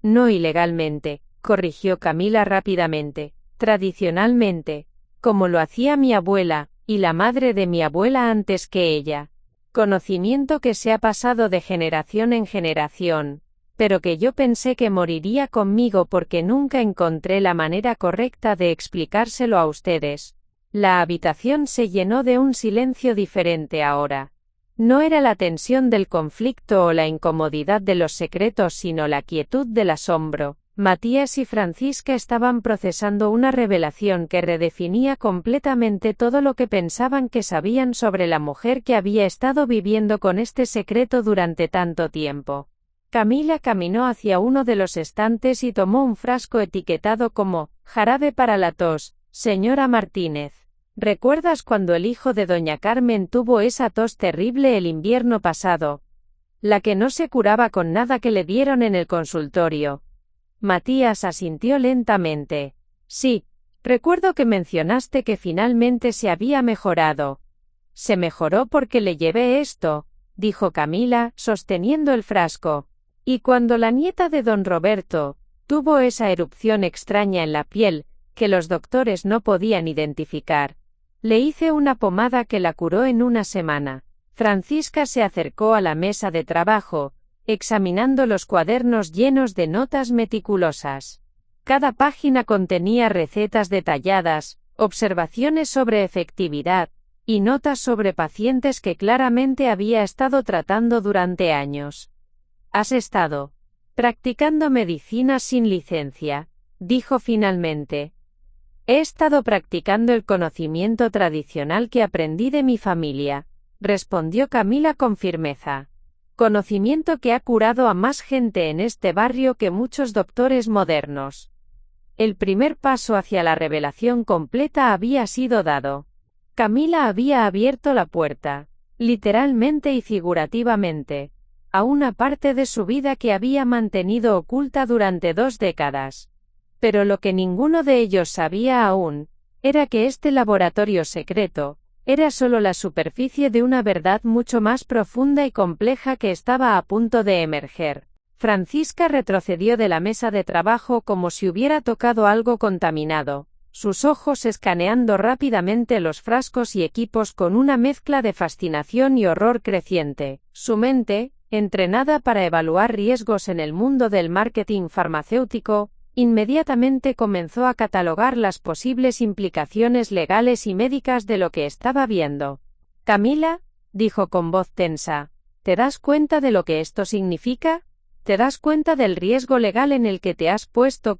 No ilegalmente, corrigió Camila rápidamente. Tradicionalmente, como lo hacía mi abuela, y la madre de mi abuela antes que ella. Conocimiento que se ha pasado de generación en generación, pero que yo pensé que moriría conmigo porque nunca encontré la manera correcta de explicárselo a ustedes. La habitación se llenó de un silencio diferente ahora. No era la tensión del conflicto o la incomodidad de los secretos, sino la quietud del asombro. Matías y Francisca estaban procesando una revelación que redefinía completamente todo lo que pensaban que sabían sobre la mujer que había estado viviendo con este secreto durante tanto tiempo. Camila caminó hacia uno de los estantes y tomó un frasco etiquetado como «Jarabe para la tos, señora Martínez. ¿Recuerdas cuando el hijo de doña Carmen tuvo esa tos terrible el invierno pasado? La que no se curaba con nada que le dieron en el consultorio». Matías asintió lentamente. «Sí, recuerdo que mencionaste que finalmente se había mejorado». «Se mejoró porque le llevé esto», dijo Camila, sosteniendo el frasco. «Y cuando la nieta de don Roberto tuvo esa erupción extraña en la piel, que los doctores no podían identificar, le hice una pomada que la curó en una semana». Francisca se acercó a la mesa de trabajo, examinando los cuadernos llenos de notas meticulosas. Cada página contenía recetas detalladas, observaciones sobre efectividad, y notas sobre pacientes que claramente había estado tratando durante años. «Has estado practicando medicina sin licencia», dijo finalmente. «He estado practicando el conocimiento tradicional que aprendí de mi familia», respondió Camila con firmeza. «Conocimiento que ha curado a más gente en este barrio que muchos doctores modernos». El primer paso hacia la revelación completa había sido dado. Camila había abierto la puerta, literalmente y figurativamente, a una parte de su vida que había mantenido oculta durante 2 décadas. Pero lo que ninguno de ellos sabía aún, era que este laboratorio secreto, era solo la superficie de una verdad mucho más profunda y compleja que estaba a punto de emerger. Francisca retrocedió de la mesa de trabajo como si hubiera tocado algo contaminado, sus ojos escaneando rápidamente los frascos y equipos con una mezcla de fascinación y horror creciente. Su mente, entrenada para evaluar riesgos en el mundo del marketing farmacéutico, inmediatamente comenzó a catalogar las posibles implicaciones legales y médicas de lo que estaba viendo. «Camila», dijo con voz tensa, «¿te das cuenta de lo que esto significa? ¿Te das cuenta del riesgo legal en el que te has puesto?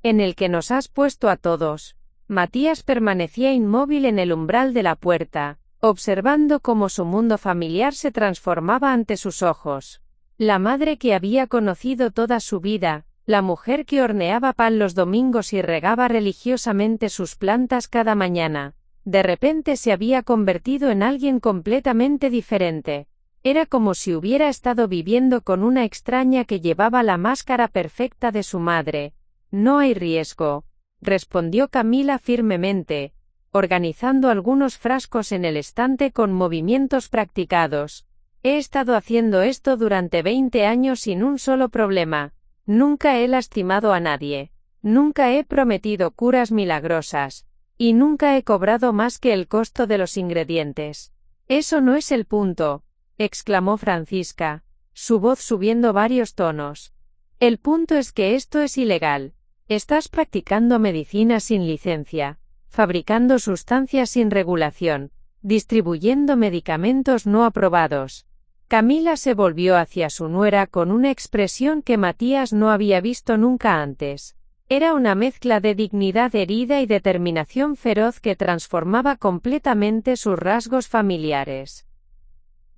En el que nos has puesto a todos». Matías permanecía inmóvil en el umbral de la puerta, observando cómo su mundo familiar se transformaba ante sus ojos. La madre que había conocido toda su vida, la mujer que horneaba pan los domingos y regaba religiosamente sus plantas cada mañana, de repente se había convertido en alguien completamente diferente. Era como si hubiera estado viviendo con una extraña que llevaba la máscara perfecta de su madre. «No hay riesgo», respondió Camila firmemente, organizando algunos frascos en el estante con movimientos practicados. «He estado haciendo esto durante 20 años sin un solo problema. Nunca he lastimado a nadie. Nunca he prometido curas milagrosas. Y nunca he cobrado más que el costo de los ingredientes». «Eso no es el punto», exclamó Francisca, su voz subiendo varios tonos. «El punto es que esto es ilegal. Estás practicando medicina sin licencia, fabricando sustancias sin regulación, distribuyendo medicamentos no aprobados». Camila se volvió hacia su nuera con una expresión que Matías no había visto nunca antes. Era una mezcla de dignidad herida y determinación feroz que transformaba completamente sus rasgos familiares.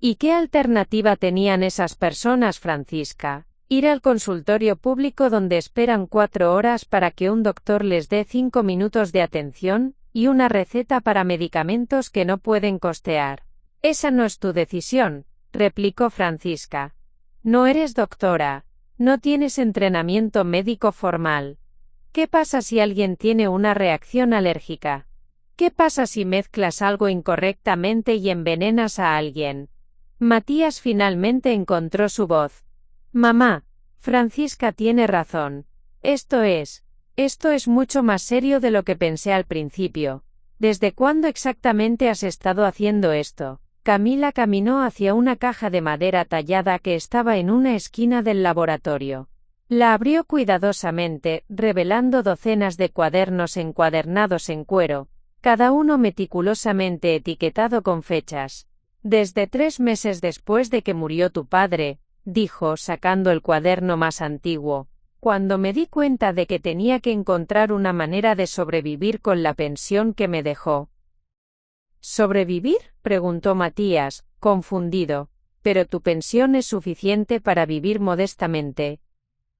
¿Y qué alternativa tenían esas personas, Francisca? ¿Ir al consultorio público donde esperan 4 horas para que un doctor les dé 5 minutos de atención, y una receta para medicamentos que no pueden costear? Esa no es tu decisión, replicó Francisca. No eres doctora. No tienes entrenamiento médico formal. ¿Qué pasa si alguien tiene una reacción alérgica? ¿Qué pasa si mezclas algo incorrectamente y envenenas a alguien? Matías finalmente encontró su voz. Mamá, Francisca tiene razón. Esto es mucho más serio de lo que pensé al principio. ¿Desde cuándo exactamente has estado haciendo esto? Camila caminó hacia una caja de madera tallada que estaba en una esquina del laboratorio. La abrió cuidadosamente, revelando docenas de cuadernos encuadernados en cuero, cada uno meticulosamente etiquetado con fechas. Desde 3 meses después de que murió tu padre, dijo sacando el cuaderno más antiguo, cuando me di cuenta de que tenía que encontrar una manera de sobrevivir con la pensión que me dejó. ¿Sobrevivir?, preguntó Matías, confundido. Pero tu pensión es suficiente para vivir modestamente.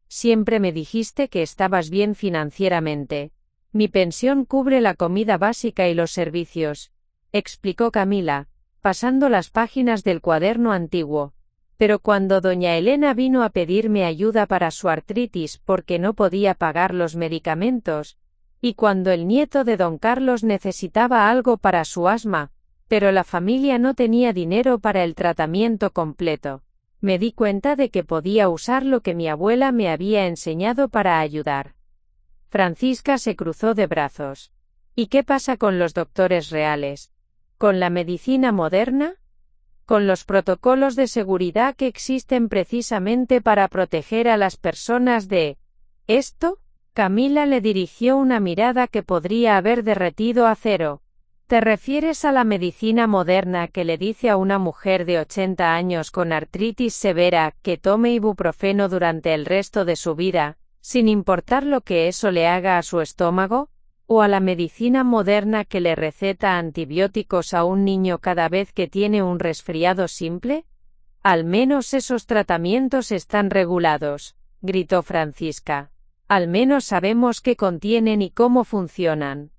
Siempre me dijiste que estabas bien financieramente. Mi pensión cubre la comida básica y los servicios, explicó Camila, pasando las páginas del cuaderno antiguo. Pero cuando doña Elena vino a pedirme ayuda para su artritis porque no podía pagar los medicamentos, y cuando el nieto de don Carlos necesitaba algo para su asma, pero la familia no tenía dinero para el tratamiento completo, me di cuenta de que podía usar lo que mi abuela me había enseñado para ayudar. Francisca se cruzó de brazos. ¿Y qué pasa con los doctores reales? ¿Con la medicina moderna? ¿Con los protocolos de seguridad que existen precisamente para proteger a las personas de esto? Camila le dirigió una mirada que podría haber derretido acero. ¿Te refieres a la medicina moderna que le dice a una mujer de 80 años con artritis severa que tome ibuprofeno durante el resto de su vida, sin importar lo que eso le haga a su estómago? ¿O a la medicina moderna que le receta antibióticos a un niño cada vez que tiene un resfriado simple? Al menos esos tratamientos están regulados, gritó Francisca. Al menos sabemos qué contienen y cómo funcionan.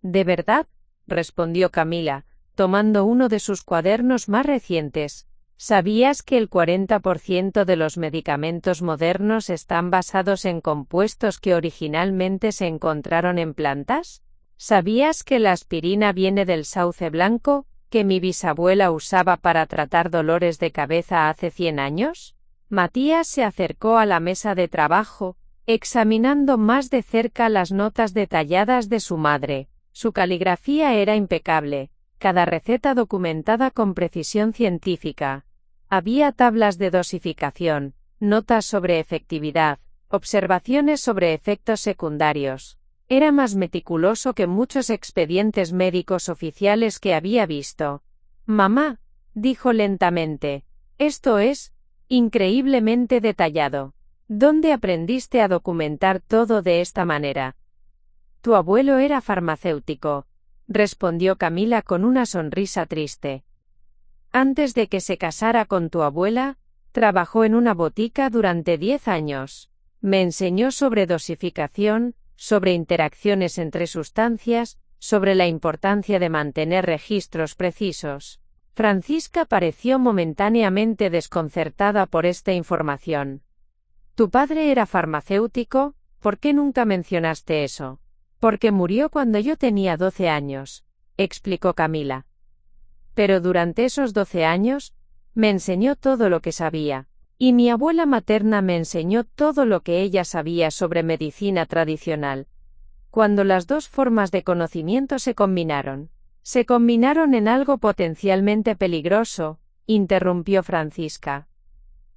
¿De verdad?, respondió Camila, tomando uno de sus cuadernos más recientes. ¿Sabías que el 40% de los medicamentos modernos están basados en compuestos que originalmente se encontraron en plantas? ¿Sabías que la aspirina viene del sauce blanco, que mi bisabuela usaba para tratar dolores de cabeza hace 100 años? Matías se acercó a la mesa de trabajo, examinando más de cerca las notas detalladas de su madre. Su caligrafía era impecable, cada receta documentada con precisión científica. Había tablas de dosificación, notas sobre efectividad, observaciones sobre efectos secundarios. Era más meticuloso que muchos expedientes médicos oficiales que había visto. Mamá, dijo lentamente, esto es increíblemente detallado. ¿Dónde aprendiste a documentar todo de esta manera? Tu abuelo era farmacéutico, respondió Camila con una sonrisa triste. Antes de que se casara con tu abuela, trabajó en una botica durante 10 años. Me enseñó sobre dosificación, sobre interacciones entre sustancias, sobre la importancia de mantener registros precisos. Francisca pareció momentáneamente desconcertada por esta información. ¿Tu padre era farmacéutico? ¿Por qué nunca mencionaste eso? Porque murió cuando yo tenía 12 años, explicó Camila. Pero durante esos 12 años, me enseñó todo lo que sabía, y mi abuela materna me enseñó todo lo que ella sabía sobre medicina tradicional. Cuando las dos formas de conocimiento se combinaron en algo potencialmente peligroso, interrumpió Francisca.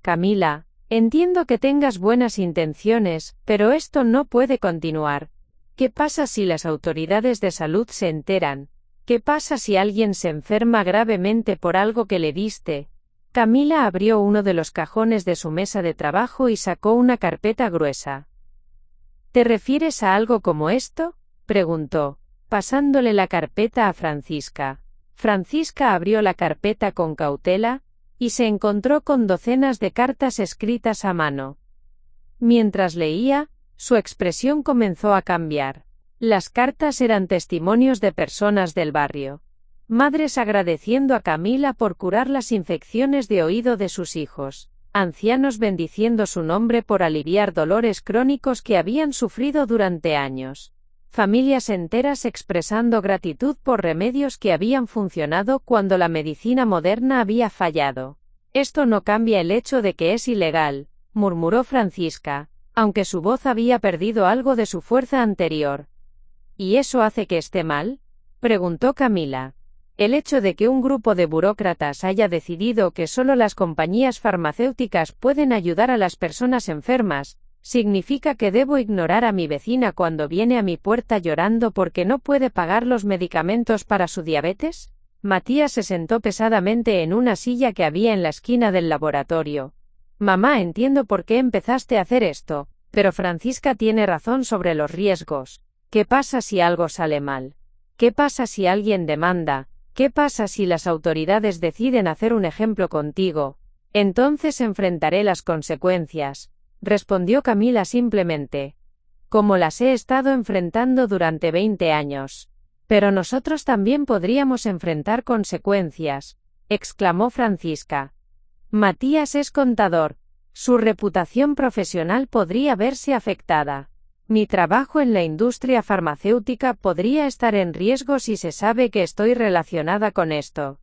Camila, entiendo que tengas buenas intenciones, pero esto no puede continuar. ¿Qué pasa si las autoridades de salud se enteran? ¿Qué pasa si alguien se enferma gravemente por algo que le diste? Camila abrió uno de los cajones de su mesa de trabajo y sacó una carpeta gruesa. ¿Te refieres a algo como esto?, preguntó, pasándole la carpeta a Francisca. Francisca abrió la carpeta con cautela, y se encontró con docenas de cartas escritas a mano. Mientras leía, su expresión comenzó a cambiar. Las cartas eran testimonios de personas del barrio. Madres agradeciendo a Camila por curar las infecciones de oído de sus hijos. Ancianos bendiciendo su nombre por aliviar dolores crónicos que habían sufrido durante años. Familias enteras expresando gratitud por remedios que habían funcionado cuando la medicina moderna había fallado. Esto no cambia el hecho de que es ilegal, murmuró Francisca, aunque su voz había perdido algo de su fuerza anterior. ¿Y eso hace que esté mal?, preguntó Camila. El hecho de que un grupo de burócratas haya decidido que solo las compañías farmacéuticas pueden ayudar a las personas enfermas, ¿significa que debo ignorar a mi vecina cuando viene a mi puerta llorando porque no puede pagar los medicamentos para su diabetes? Matías se sentó pesadamente en una silla que había en la esquina del laboratorio. Mamá, entiendo por qué empezaste a hacer esto, pero Francisca tiene razón sobre los riesgos. ¿Qué pasa si algo sale mal? ¿Qué pasa si alguien demanda? ¿Qué pasa si las autoridades deciden hacer un ejemplo contigo? Entonces enfrentaré las consecuencias, respondió Camila simplemente. Como las he estado enfrentando durante 20 años. Pero nosotros también podríamos enfrentar consecuencias, exclamó Francisca. Matías es contador. Su reputación profesional podría verse afectada. Mi trabajo en la industria farmacéutica podría estar en riesgo si se sabe que estoy relacionada con esto.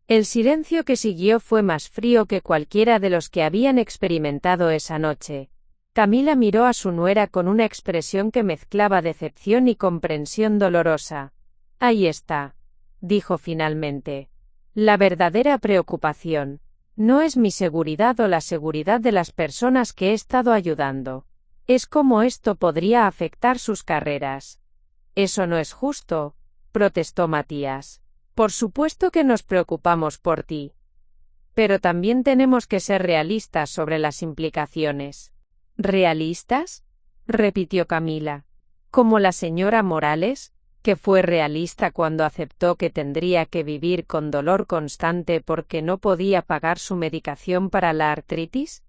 El silencio que siguió fue más frío que cualquiera de los que habían experimentado esa noche. Camila miró a su nuera con una expresión que mezclaba decepción y comprensión dolorosa. Ahí está, dijo finalmente. La verdadera preocupación no es mi seguridad o la seguridad de las personas que he estado ayudando. Es cómo esto podría afectar sus carreras. Eso no es justo, protestó Matías. Por supuesto que nos preocupamos por ti. Pero también tenemos que ser realistas sobre las implicaciones. ¿Realistas?, repitió Camila. ¿Como la señora Morales, que fue realista cuando aceptó que tendría que vivir con dolor constante porque no podía pagar su medicación para la artritis?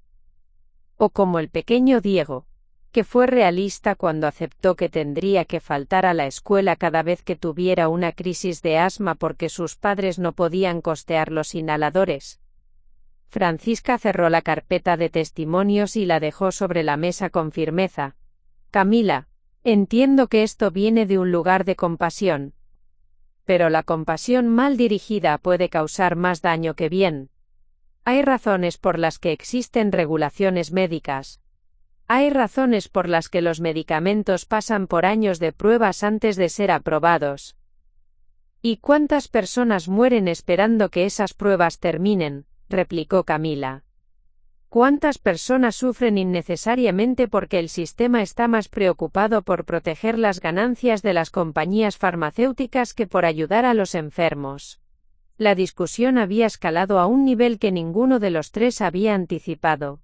¿O como el pequeño Diego, que fue realista cuando aceptó que tendría que faltar a la escuela cada vez que tuviera una crisis de asma porque sus padres no podían costear los inhaladores? Francisca cerró la carpeta de testimonios y la dejó sobre la mesa con firmeza. Camila, entiendo que esto viene de un lugar de compasión. Pero la compasión mal dirigida puede causar más daño que bien. Hay razones por las que existen regulaciones médicas. Hay razones por las que los medicamentos pasan por años de pruebas antes de ser aprobados. ¿Y cuántas personas mueren esperando que esas pruebas terminen?, replicó Camila. ¿Cuántas personas sufren innecesariamente porque el sistema está más preocupado por proteger las ganancias de las compañías farmacéuticas que por ayudar a los enfermos? La discusión había escalado a un nivel que ninguno de los tres había anticipado.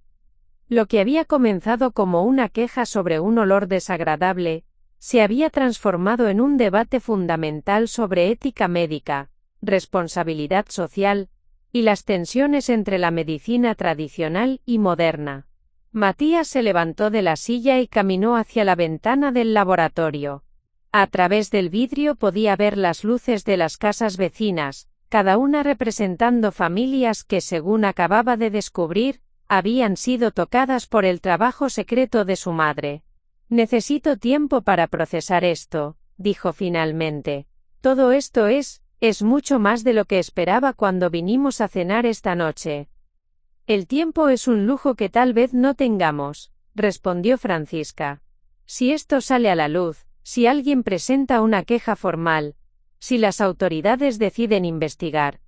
Lo que había comenzado como una queja sobre un olor desagradable, se había transformado en un debate fundamental sobre ética médica, responsabilidad social, y las tensiones entre la medicina tradicional y moderna. Matías se levantó de la silla y caminó hacia la ventana del laboratorio. A través del vidrio podía ver las luces de las casas vecinas, cada una representando familias que, según acababa de descubrir, habían sido tocadas por el trabajo secreto de su madre. Necesito tiempo para procesar esto, dijo finalmente. Todo esto es mucho más de lo que esperaba cuando vinimos a cenar esta noche. El tiempo es un lujo que tal vez no tengamos, respondió Francisca. Si esto sale a la luz, si alguien presenta una queja formal, si las autoridades deciden investigar,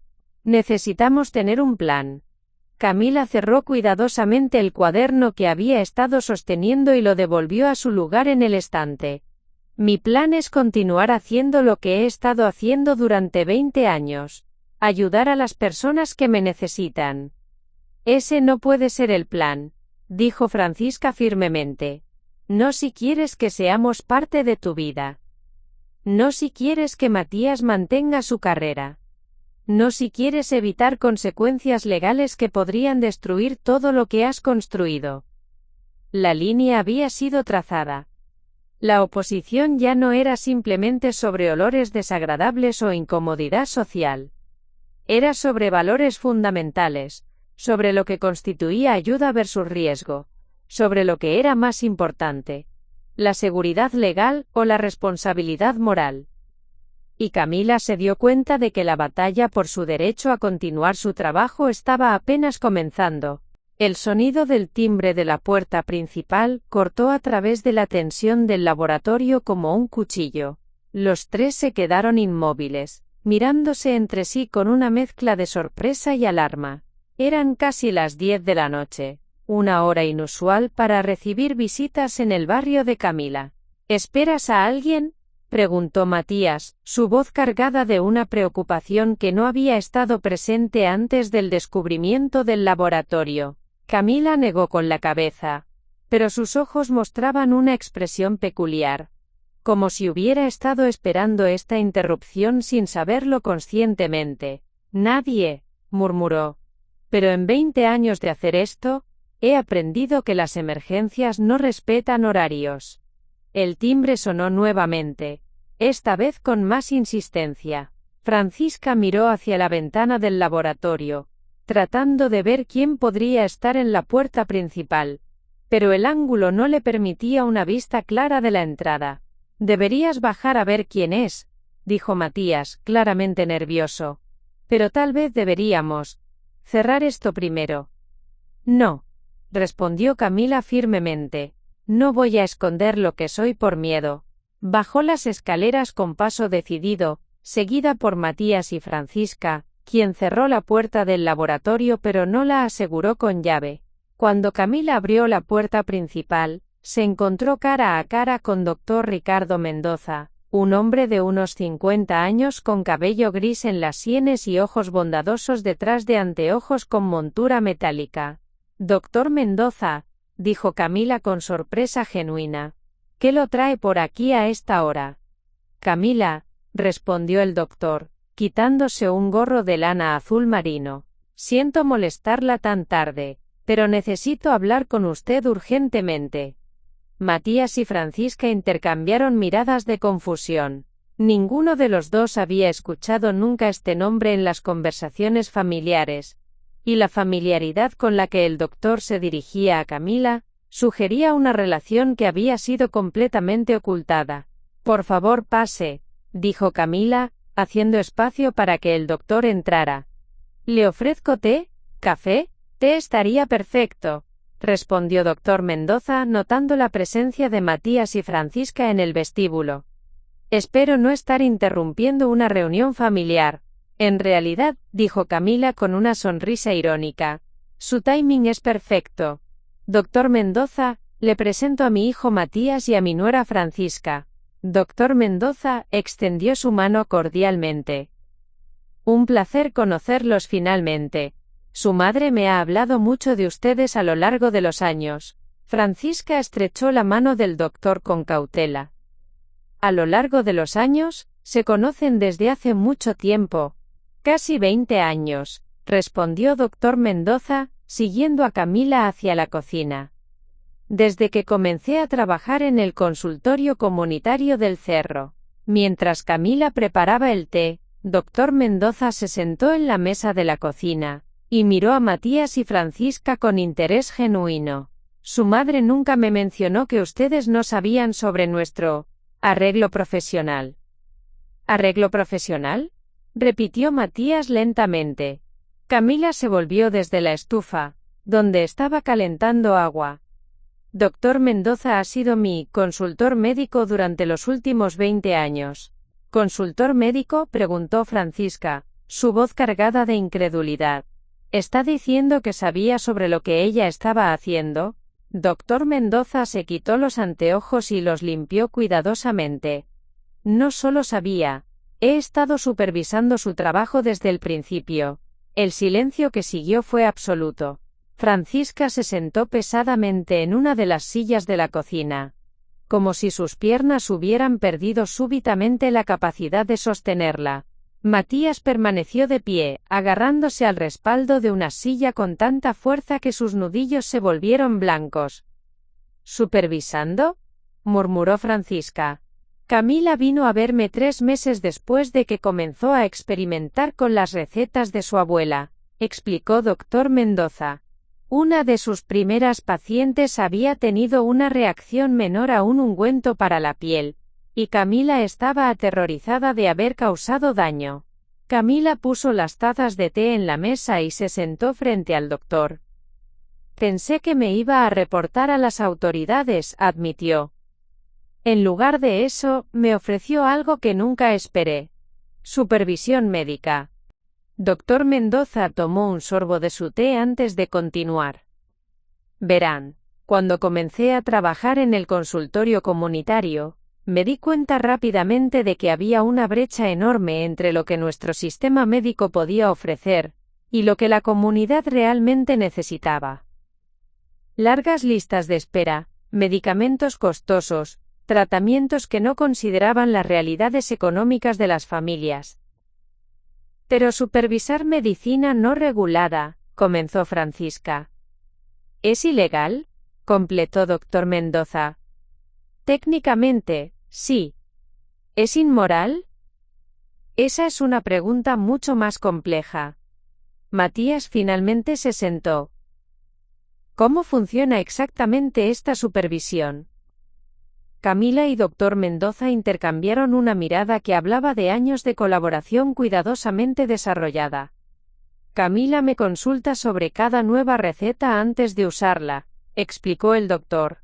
necesitamos tener un plan. Camila cerró cuidadosamente el cuaderno que había estado sosteniendo y lo devolvió a su lugar en el estante. Mi plan es continuar haciendo lo que he estado haciendo durante 20 años. Ayudar a las personas que me necesitan. Ese no puede ser el plan, dijo Francisca firmemente. No si quieres que seamos parte de tu vida. No si quieres que Matías mantenga su carrera. No si quieres evitar consecuencias legales que podrían destruir todo lo que has construido. La línea había sido trazada. La oposición ya no era simplemente sobre olores desagradables o incomodidad social. Era sobre valores fundamentales, sobre lo que constituía ayuda versus riesgo, sobre lo que era más importante, la seguridad legal o la responsabilidad moral. Y Camila se dio cuenta de que la batalla por su derecho a continuar su trabajo estaba apenas comenzando. El sonido del timbre de la puerta principal cortó a través de la tensión del laboratorio como un cuchillo. Los tres se quedaron inmóviles, mirándose entre sí con una mezcla de sorpresa y alarma. Eran casi las 10 de la noche, una hora inusual para recibir visitas en el barrio de Camila. ¿Esperas a alguien?, preguntó Matías, su voz cargada de una preocupación que no había estado presente antes del descubrimiento del laboratorio. Camila negó con la cabeza, pero sus ojos mostraban una expresión peculiar, como si hubiera estado esperando esta interrupción sin saberlo conscientemente. Nadie, murmuró. Pero en 20 años de hacer esto, he aprendido que las emergencias no respetan horarios. El timbre sonó nuevamente, esta vez con más insistencia. Francisca miró hacia la ventana del laboratorio, tratando de ver quién podría estar en la puerta principal, pero el ángulo no le permitía una vista clara de la entrada. Deberías bajar a ver quién es, dijo Matías, claramente nervioso. Pero tal vez deberíamos cerrar esto primero. No, respondió Camila firmemente. No voy a esconder lo que soy por miedo. Bajó las escaleras con paso decidido, seguida por Matías y Francisca, quien cerró la puerta del laboratorio pero no la aseguró con llave. Cuando Camila abrió la puerta principal, se encontró cara a cara con Dr. Ricardo Mendoza, un hombre de unos 50 años con cabello gris en las sienes y ojos bondadosos detrás de anteojos con montura metálica. Doctor Mendoza, dijo Camila con sorpresa genuina. ¿Qué lo trae por aquí a esta hora? Camila, respondió el doctor, quitándose un gorro de lana azul marino. Siento molestarla tan tarde, pero necesito hablar con usted urgentemente. Matías y Francisca intercambiaron miradas de confusión. Ninguno de los dos había escuchado nunca este nombre en las conversaciones familiares, y la familiaridad con la que el doctor se dirigía a Camila sugería una relación que había sido completamente ocultada. Por favor, pase, dijo Camila, haciendo espacio para que el doctor entrara. ¿Le ofrezco té? ¿Café? Té estaría perfecto, respondió doctor Mendoza, notando la presencia de Matías y Francisca en el vestíbulo. Espero no estar interrumpiendo una reunión familiar. En realidad, dijo Camila con una sonrisa irónica, su timing es perfecto. Doctor Mendoza, le presento a mi hijo Matías y a mi nuera Francisca. Doctor Mendoza extendió su mano cordialmente. Un placer conocerlos finalmente. Su madre me ha hablado mucho de ustedes a lo largo de los años. Francisca estrechó la mano del doctor con cautela. A lo largo de los años, se conocen desde hace mucho tiempo. Casi 20 años, respondió doctor Mendoza, siguiendo a Camila hacia la cocina. Desde que comencé a trabajar en el consultorio comunitario del Cerro. Mientras Camila preparaba el té, doctor Mendoza se sentó en la mesa de la cocina, y miró a Matías y Francisca con interés genuino. Su madre nunca me mencionó que ustedes no sabían sobre nuestro arreglo profesional. ¿Arreglo profesional?, repitió Matías lentamente. Camila se volvió desde la estufa, donde estaba calentando agua. Doctor Mendoza ha sido mi consultor médico durante los últimos 20 años. ¿Consultor médico?, preguntó Francisca, su voz cargada de incredulidad. ¿Está diciendo que sabía sobre lo que ella estaba haciendo? Doctor Mendoza se quitó los anteojos y los limpió cuidadosamente. No solo sabía, he estado supervisando su trabajo desde el principio. El silencio que siguió fue absoluto. Francisca se sentó pesadamente en una de las sillas de la cocina, como si sus piernas hubieran perdido súbitamente la capacidad de sostenerla. Matías permaneció de pie, agarrándose al respaldo de una silla con tanta fuerza que sus nudillos se volvieron blancos. ¿Supervisando?, murmuró Francisca. Camila vino a verme 3 meses después de que comenzó a experimentar con las recetas de su abuela, explicó Dr. Mendoza. Una de sus primeras pacientes había tenido una reacción menor a un ungüento para la piel, y Camila estaba aterrorizada de haber causado daño. Camila puso las tazas de té en la mesa y se sentó frente al doctor. Pensé que me iba a reportar a las autoridades, admitió. En lugar de eso, me ofreció algo que nunca esperé. Supervisión médica. Dr. Mendoza tomó un sorbo de su té antes de continuar. Verán, cuando comencé a trabajar en el consultorio comunitario, me di cuenta rápidamente de que había una brecha enorme entre lo que nuestro sistema médico podía ofrecer, y lo que la comunidad realmente necesitaba. Largas listas de espera, medicamentos costosos, tratamientos que no consideraban las realidades económicas de las familias. Pero supervisar medicina no regulada, comenzó Francisca. ¿Es ilegal?, completó Dr. Mendoza. Técnicamente, sí. ¿Es inmoral? Esa es una pregunta mucho más compleja. Matías finalmente se sentó. ¿Cómo funciona exactamente esta supervisión? Camila y Dr. Mendoza intercambiaron una mirada que hablaba de años de colaboración cuidadosamente desarrollada. Camila me consulta sobre cada nueva receta antes de usarla, explicó el doctor.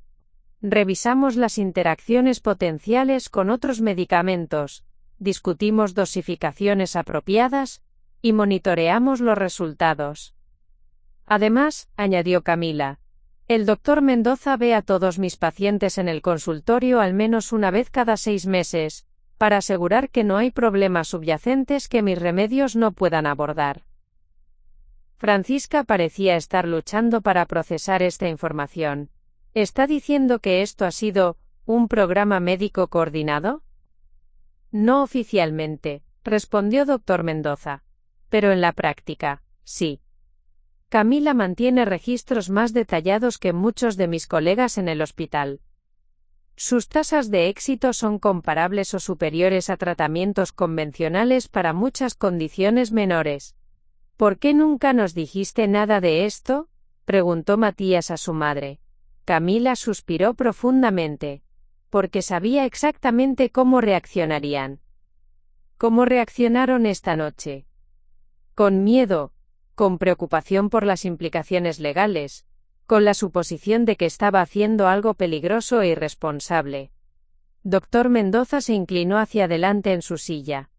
Revisamos las interacciones potenciales con otros medicamentos, discutimos dosificaciones apropiadas, y monitoreamos los resultados. Además, añadió Camila, el Dr. Mendoza ve a todos mis pacientes en el consultorio al menos una vez cada 6 meses, para asegurar que no hay problemas subyacentes que mis remedios no puedan abordar. Francisca parecía estar luchando para procesar esta información. ¿Está diciendo que esto ha sido un programa médico coordinado? No oficialmente, respondió Dr. Mendoza. Pero en la práctica, sí. Camila mantiene registros más detallados que muchos de mis colegas en el hospital. Sus tasas de éxito son comparables o superiores a tratamientos convencionales para muchas condiciones menores. ¿Por qué nunca nos dijiste nada de esto?, preguntó Matías a su madre. Camila suspiró profundamente. Porque sabía exactamente cómo reaccionarían. ¿Cómo reaccionaron esta noche? Con miedo, con preocupación por las implicaciones legales, con la suposición de que estaba haciendo algo peligroso e irresponsable. Dr. Mendoza se inclinó hacia adelante en su silla.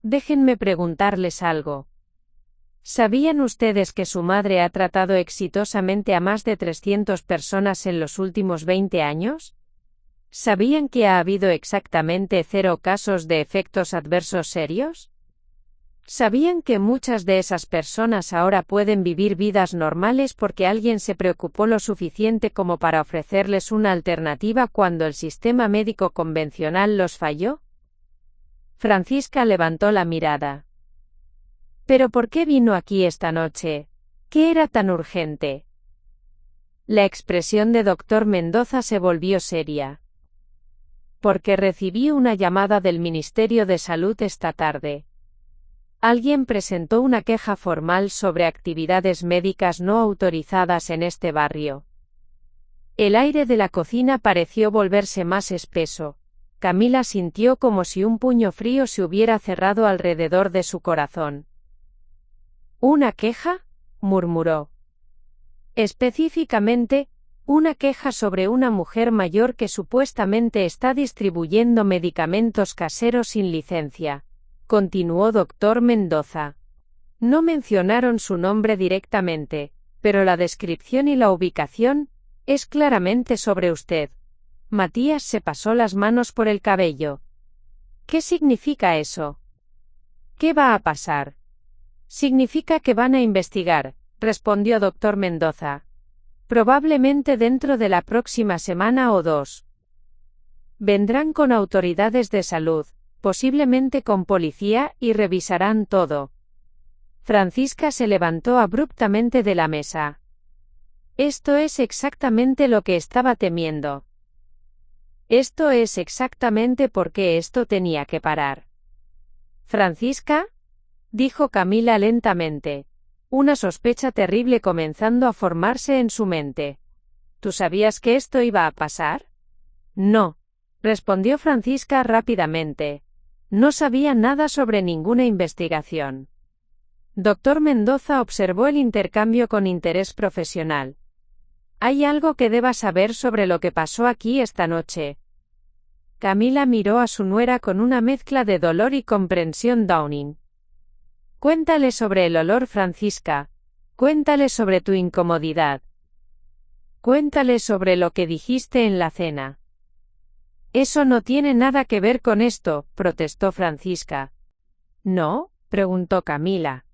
Déjenme preguntarles algo. ¿Sabían ustedes que su madre ha tratado exitosamente a más de 300 personas en los últimos 20 años? ¿Sabían que ha habido exactamente 0 casos de efectos adversos serios? ¿Sabían que muchas de esas personas ahora pueden vivir vidas normales porque alguien se preocupó lo suficiente como para ofrecerles una alternativa cuando el sistema médico convencional los falló? Francisca levantó la mirada. ¿Pero por qué vino aquí esta noche? ¿Qué era tan urgente? La expresión de Dr. Mendoza se volvió seria. Porque recibí una llamada del Ministerio de Salud esta tarde. Alguien presentó una queja formal sobre actividades médicas no autorizadas en este barrio. El aire de la cocina pareció volverse más espeso. Camila sintió como si un puño frío se hubiera cerrado alrededor de su corazón. ¿Una queja?, murmuró. Específicamente, una queja sobre una mujer mayor que supuestamente está distribuyendo medicamentos caseros sin licencia, continuó Dr. Mendoza. No mencionaron su nombre directamente, pero la descripción y la ubicación es claramente sobre usted. Matías se pasó las manos por el cabello. ¿Qué significa eso? ¿Qué va a pasar? Significa que van a investigar, respondió Dr. Mendoza. Probablemente dentro de la próxima semana o 2. Vendrán con autoridades de salud, posiblemente con policía, y revisarán todo. Francisca se levantó abruptamente de la mesa. Esto es exactamente lo que estaba temiendo. Esto es exactamente por qué esto tenía que parar. ¿Francisca? Dijo Camila lentamente, una sospecha terrible comenzando a formarse en su mente. ¿Tú sabías que esto iba a pasar? No, respondió Francisca rápidamente. No sabía nada sobre ninguna investigación. Doctor Mendoza observó el intercambio con interés profesional. ¿Hay algo que deba saber sobre lo que pasó aquí esta noche? Camila miró a su nuera con una mezcla de dolor y comprensión Downing. Cuéntale sobre el olor, Francisca. Cuéntale sobre tu incomodidad. Cuéntale sobre lo que dijiste en la cena. Eso no tiene nada que ver con esto, protestó Francisca. ¿No? Preguntó Camila.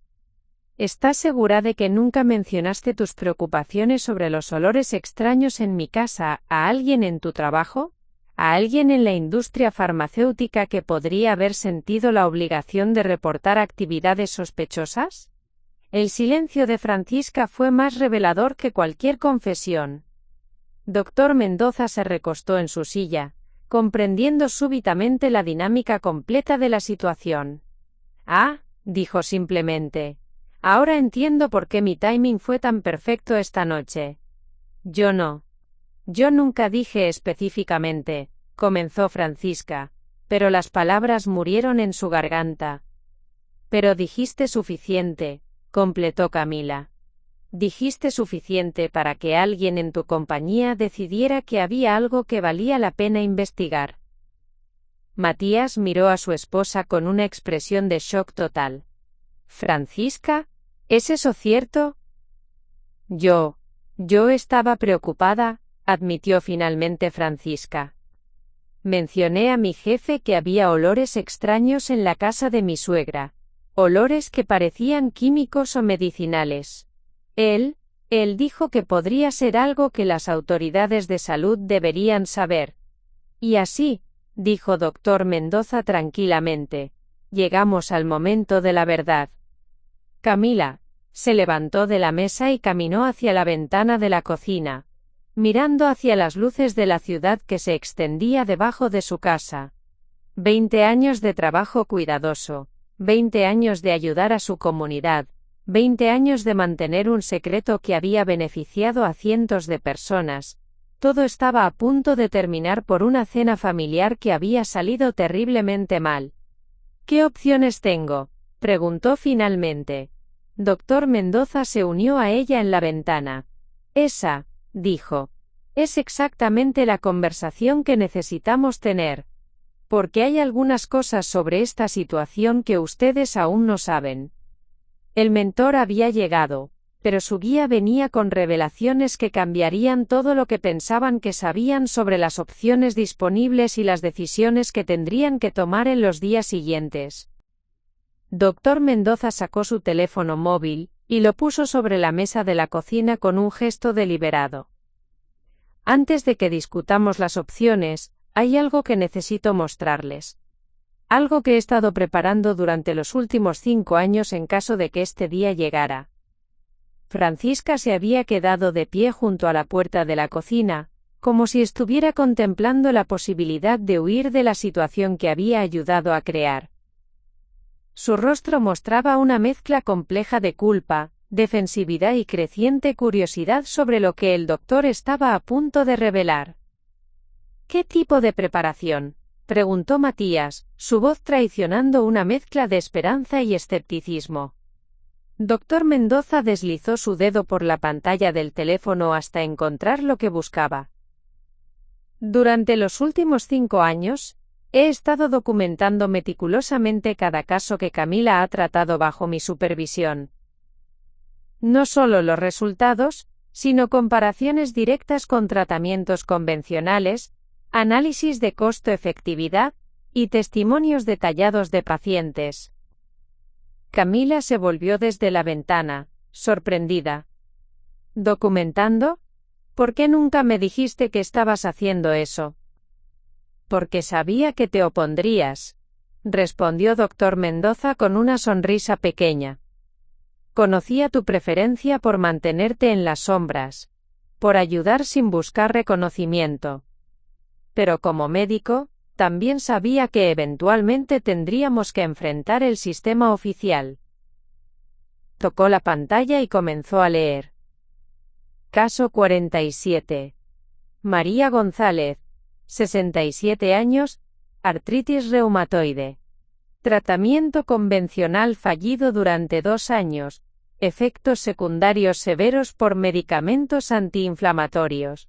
¿Estás segura de que nunca mencionaste tus preocupaciones sobre los olores extraños en mi casa a alguien en tu trabajo? ¿A alguien en la industria farmacéutica que podría haber sentido la obligación de reportar actividades sospechosas? El silencio de Francisca fue más revelador que cualquier confesión. Doctor Mendoza se recostó en su silla, comprendiendo súbitamente la dinámica completa de la situación. Ah, dijo simplemente. Ahora entiendo por qué mi timing fue tan perfecto esta noche. Yo nunca dije específicamente, comenzó Francisca, pero las palabras murieron en su garganta. Pero dijiste suficiente, completó Camila. Dijiste suficiente para que alguien en tu compañía decidiera que había algo que valía la pena investigar. Matías miró a su esposa con una expresión de shock total. Francisca, ¿es eso cierto? Yo estaba preocupada, admitió finalmente Francisca. Mencioné a mi jefe que había olores extraños en la casa de mi suegra, olores que parecían químicos o medicinales. Él dijo que podría ser algo que las autoridades de salud deberían saber. Y así, dijo doctor Mendoza tranquilamente, llegamos al momento de la verdad. Camila se levantó de la mesa y caminó hacia la ventana de la cocina, mirando hacia las luces de la ciudad que se extendía debajo de su casa. 20 años de trabajo cuidadoso, 20 años de ayudar a su comunidad, 20 años de mantener un secreto que había beneficiado a cientos de personas. Todo estaba a punto de terminar por una cena familiar que había salido terriblemente mal. ¿Qué opciones tengo?, preguntó finalmente. Doctor Mendoza se unió a ella en la ventana. Esa, dijo, es exactamente la conversación que necesitamos tener. Porque hay algunas cosas sobre esta situación que ustedes aún no saben. El mentor había llegado, pero su guía venía con revelaciones que cambiarían todo lo que pensaban que sabían sobre las opciones disponibles y las decisiones que tendrían que tomar en los días siguientes. Doctor Mendoza sacó su teléfono móvil, y lo puso sobre la mesa de la cocina con un gesto deliberado. Antes de que discutamos las opciones, hay algo que necesito mostrarles. Algo que he estado preparando durante los últimos 5 años en caso de que este día llegara. Francisca se había quedado de pie junto a la puerta de la cocina, como si estuviera contemplando la posibilidad de huir de la situación que había ayudado a crear. Su rostro mostraba una mezcla compleja de culpa, defensividad y creciente curiosidad sobre lo que el doctor estaba a punto de revelar. ¿Qué tipo de preparación?, preguntó Matías, su voz traicionando una mezcla de esperanza y escepticismo. Doctor Mendoza deslizó su dedo por la pantalla del teléfono hasta encontrar lo que buscaba. Durante los últimos 5 años, he estado documentando meticulosamente cada caso que Camila ha tratado bajo mi supervisión. No solo los resultados, sino comparaciones directas con tratamientos convencionales, análisis de costo-efectividad, y testimonios detallados de pacientes. Camila se volvió desde la ventana, sorprendida. ¿Documentando? ¿Por qué nunca me dijiste que estabas haciendo eso? Porque sabía que te opondrías, respondió doctor Mendoza con una sonrisa pequeña. Conocía tu preferencia por mantenerte en las sombras, por ayudar sin buscar reconocimiento. pero como médico, también sabía que eventualmente tendríamos que enfrentar el sistema oficial. Tocó la pantalla y comenzó a leer. Caso 47. María González, 67 años, artritis reumatoide. Tratamiento convencional fallido durante 2 años. Efectos secundarios severos por medicamentos antiinflamatorios.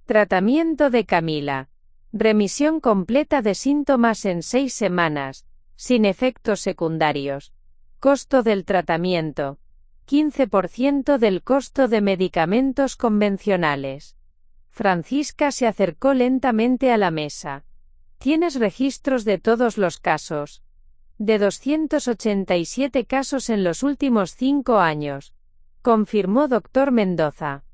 Tratamiento de Camila. Remisión completa de síntomas en 6 semanas, sin efectos secundarios. Costo del tratamiento: 15% del costo de medicamentos convencionales. Francisca se acercó lentamente a la mesa. ¿Tienes registros de todos los casos? De 287 casos en los últimos 5 años, confirmó Dr. Mendoza.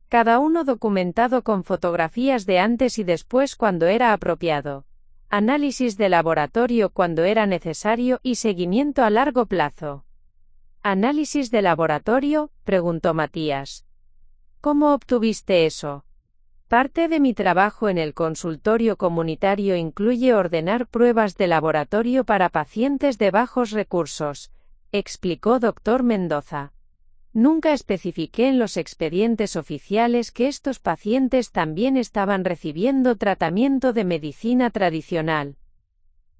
Cada uno documentado con fotografías de antes y después cuando era apropiado. Análisis de laboratorio cuando era necesario y seguimiento a largo plazo. ¿Análisis de laboratorio?, preguntó Matías. ¿Cómo obtuviste eso? Parte de mi trabajo en el consultorio comunitario incluye ordenar pruebas de laboratorio para pacientes de bajos recursos, explicó Dr. Mendoza. Nunca especifiqué en los expedientes oficiales que estos pacientes también estaban recibiendo tratamiento de medicina tradicional.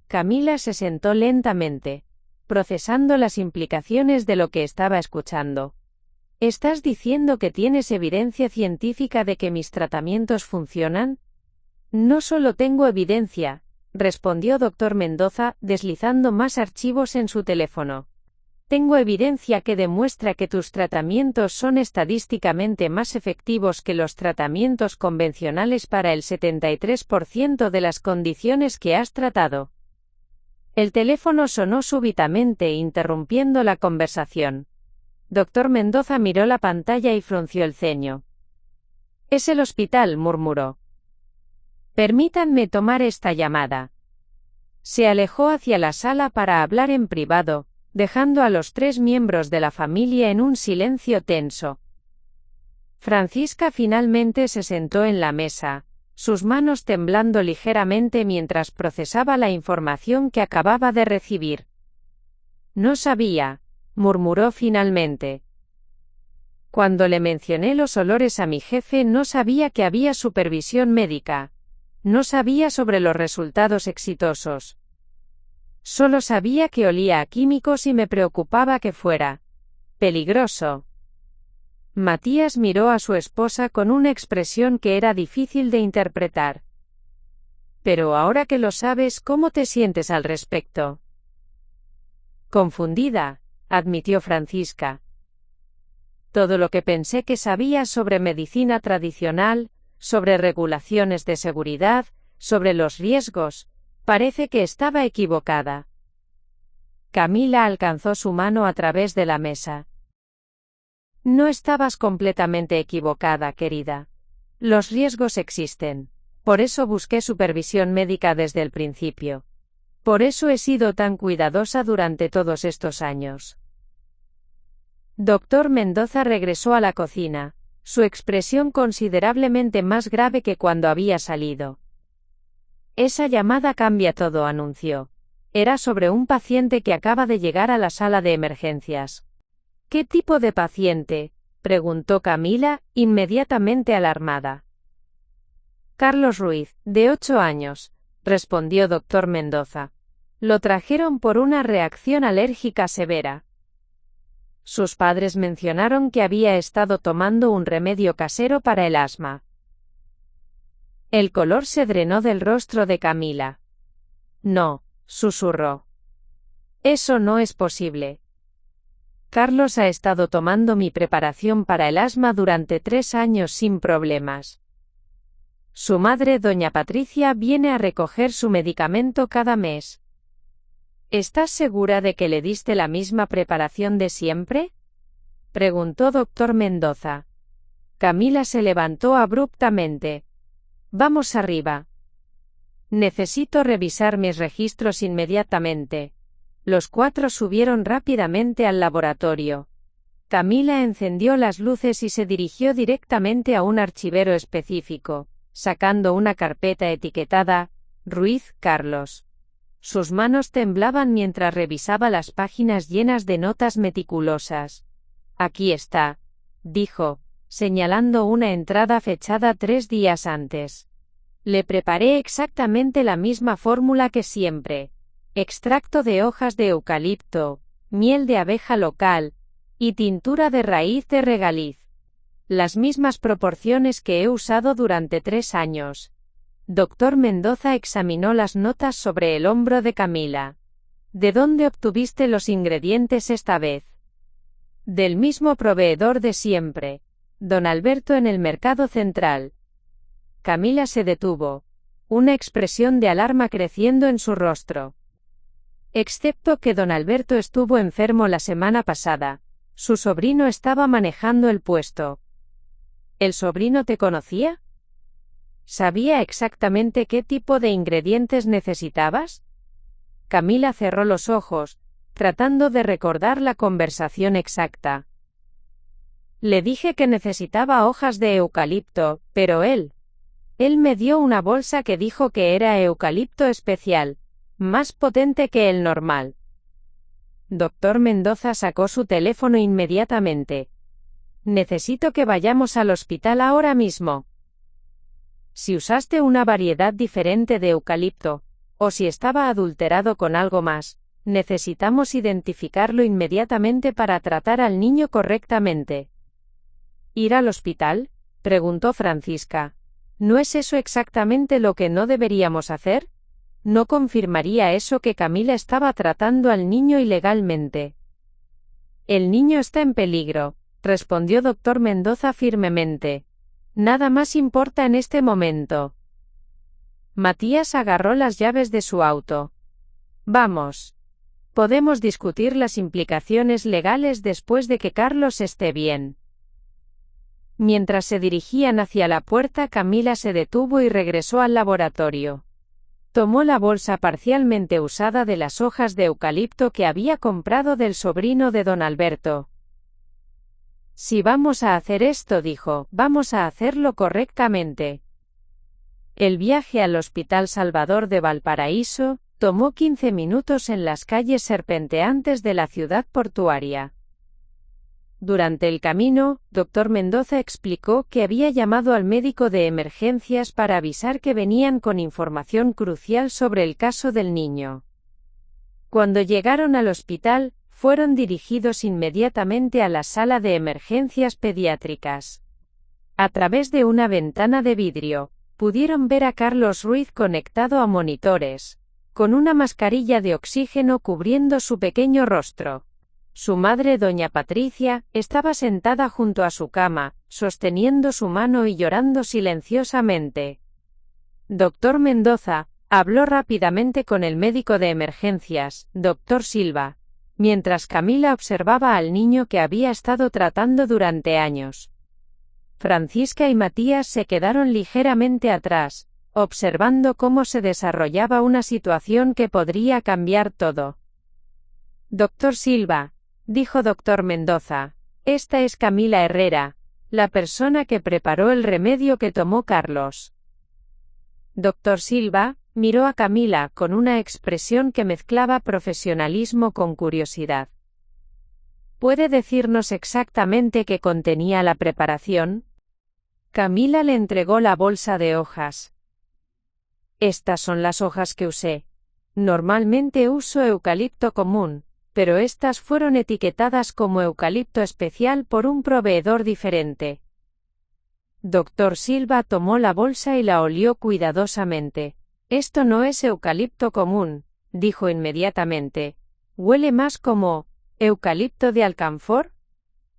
Camila se sentó lentamente, procesando las implicaciones de lo que estaba escuchando. ¿Estás diciendo que tienes evidencia científica de que mis tratamientos funcionan? No solo tengo evidencia, respondió Dr. Mendoza, deslizando más archivos en su teléfono. Tengo evidencia que demuestra que tus tratamientos son estadísticamente más efectivos que los tratamientos convencionales para el 73% de las condiciones que has tratado. El teléfono sonó súbitamente, interrumpiendo la conversación. Dr. Mendoza miró la pantalla y frunció el ceño. Es el hospital, murmuró. Permítanme tomar esta llamada. Se alejó hacia la sala para hablar en privado, dejando a los 3 miembros de la familia en un silencio tenso. Francisca finalmente se sentó en la mesa, sus manos temblando ligeramente mientras procesaba la información que acababa de recibir. No sabía, murmuró finalmente. Cuando le mencioné los olores a mi jefe no sabía que había supervisión médica. No sabía sobre los resultados exitosos. Solo sabía que olía a químicos y me preocupaba que fuera peligroso. Matías miró a su esposa con una expresión que era difícil de interpretar. Pero ahora que lo sabes, ¿cómo te sientes al respecto? Confundida, admitió Francisca. Todo lo que pensé que sabía sobre medicina tradicional, sobre regulaciones de seguridad, sobre los riesgos, parece que estaba equivocada. Camila alcanzó su mano a través de la mesa. No estabas completamente equivocada, querida. Los riesgos existen. Por eso busqué supervisión médica desde el principio. Por eso he sido tan cuidadosa durante todos estos años. Dr. Mendoza regresó a la cocina, su expresión considerablemente más grave que cuando había salido. Esa llamada cambia todo, anunció. Era sobre un paciente que acaba de llegar a la sala de emergencias. ¿Qué tipo de paciente?, preguntó Camila, inmediatamente alarmada. Carlos Ruiz, de 8 años, respondió Dr. Mendoza. Lo trajeron por una reacción alérgica severa. Sus padres mencionaron que había estado tomando un remedio casero para el asma. El color se drenó del rostro de Camila. No, susurró. Eso no es posible. Carlos ha estado tomando mi preparación para el asma durante 3 años sin problemas. Su madre, doña Patricia, viene a recoger su medicamento cada mes. ¿Estás segura de que le diste la misma preparación de siempre?, preguntó Dr. Mendoza. Camila se levantó abruptamente. Vamos arriba. Necesito revisar mis registros inmediatamente. Los 4 subieron rápidamente al laboratorio. Camila encendió las luces y se dirigió directamente a un archivero específico, sacando una carpeta etiquetada, Ruiz Carlos. Sus manos temblaban mientras revisaba las páginas llenas de notas meticulosas. Aquí está, dijo, señalando una entrada fechada 3 días antes. Le preparé exactamente la misma fórmula que siempre. Extracto de hojas de eucalipto, miel de abeja local, y tintura de raíz de regaliz. Las mismas proporciones que he usado durante 3 años. Dr. Mendoza examinó las notas sobre el hombro de Camila. ¿De dónde obtuviste los ingredientes esta vez? Del mismo proveedor de siempre, don Alberto, en el Mercado Central. Camila se detuvo, una expresión de alarma creciendo en su rostro. Excepto que don Alberto estuvo enfermo la semana pasada, su sobrino estaba manejando el puesto. ¿El sobrino te conocía? ¿Sabía exactamente qué tipo de ingredientes necesitabas? Camila cerró los ojos, tratando de recordar la conversación exacta. Le dije que necesitaba hojas de eucalipto, pero él me dio una bolsa que dijo que era eucalipto especial, más potente que el normal. Dr. Mendoza sacó su teléfono inmediatamente. Necesito que vayamos al hospital ahora mismo. Si usaste una variedad diferente de eucalipto, o si estaba adulterado con algo más, necesitamos identificarlo inmediatamente para tratar al niño correctamente. ¿Ir al hospital?, preguntó Francisca. ¿No es eso exactamente lo que no deberíamos hacer? ¿No confirmaría eso que Camila estaba tratando al niño ilegalmente? El niño está en peligro, respondió Dr. Mendoza firmemente. Nada más importa en este momento. Matías agarró las llaves de su auto. Vamos. Podemos discutir las implicaciones legales después de que Carlos esté bien. Mientras se dirigían hacia la puerta, Camila se detuvo y regresó al laboratorio. Tomó la bolsa parcialmente usada de las hojas de eucalipto que había comprado del sobrino de don Alberto. Si vamos a hacer esto, dijo, vamos a hacerlo correctamente. El viaje al Hospital Salvador de Valparaíso tomó 15 minutos en las calles serpenteantes de la ciudad portuaria. Durante el camino, Dr. Mendoza explicó que había llamado al médico de emergencias para avisar que venían con información crucial sobre el caso del niño. Cuando llegaron al hospital, fueron dirigidos inmediatamente a la sala de emergencias pediátricas. A través de una ventana de vidrio, pudieron ver a Carlos Ruiz conectado a monitores, con una mascarilla de oxígeno cubriendo su pequeño rostro. Su madre, doña Patricia, estaba sentada junto a su cama, sosteniendo su mano y llorando silenciosamente. Dr. Mendoza habló rápidamente con el médico de emergencias, Dr. Silva, mientras Camila observaba al niño que había estado tratando durante años. Francisca y Matías se quedaron ligeramente atrás, observando cómo se desarrollaba una situación que podría cambiar todo. Dr. Silva, dijo Dr. Mendoza, esta es Camila Herrera, la persona que preparó el remedio que tomó Carlos. Dr. Silva miró a Camila con una expresión que mezclaba profesionalismo con curiosidad. ¿Puede decirnos exactamente qué contenía la preparación? Camila le entregó la bolsa de hojas. Estas son las hojas que usé. Normalmente uso eucalipto común, pero estas fueron etiquetadas como eucalipto especial por un proveedor diferente. Dr. Silva tomó la bolsa y la olió cuidadosamente. Esto no es eucalipto común, dijo inmediatamente. Huele más como eucalipto de alcanfor.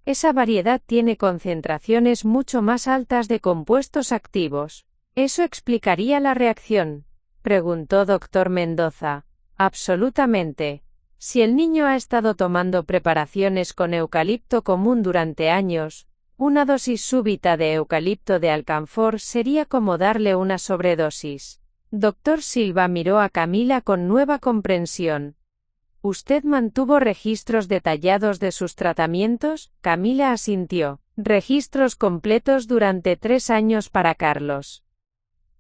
Esa variedad tiene concentraciones mucho más altas de compuestos activos. ¿Eso explicaría la reacción?, preguntó Dr. Mendoza. Absolutamente. Si el niño ha estado tomando preparaciones con eucalipto común durante años, una dosis súbita de eucalipto de alcanfor sería como darle una sobredosis. Dr. Silva miró a Camila con nueva comprensión. ¿Usted mantuvo registros detallados de sus tratamientos? Camila asintió. Registros completos durante 3 años para Carlos.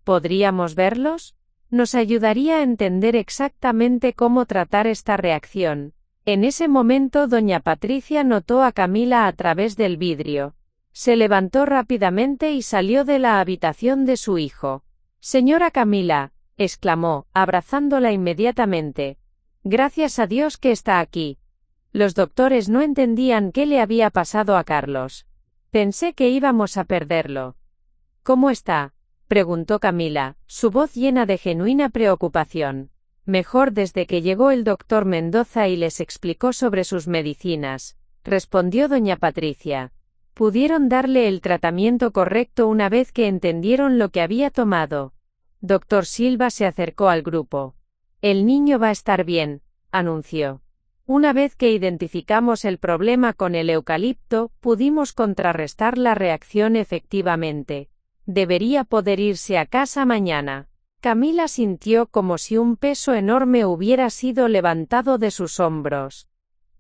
¿Podríamos verlos? Nos ayudaría a entender exactamente cómo tratar esta reacción. En ese momento doña Patricia notó a Camila a través del vidrio. Se levantó rápidamente y salió de la habitación de su hijo. «Señora Camila», exclamó, abrazándola inmediatamente. «Gracias a Dios que está aquí». Los doctores no entendían qué le había pasado a Carlos. «Pensé que íbamos a perderlo». «¿Cómo está?», preguntó Camila, su voz llena de genuina preocupación. «Mejor desde que llegó el doctor Mendoza y les explicó sobre sus medicinas», respondió doña Patricia. «Pudieron darle el tratamiento correcto una vez que entendieron lo que había tomado». Doctor Silva se acercó al grupo. «El niño va a estar bien», anunció. «Una vez que identificamos el problema con el eucalipto, pudimos contrarrestar la reacción efectivamente. Debería poder irse a casa mañana». Camila sintió como si un peso enorme hubiera sido levantado de sus hombros.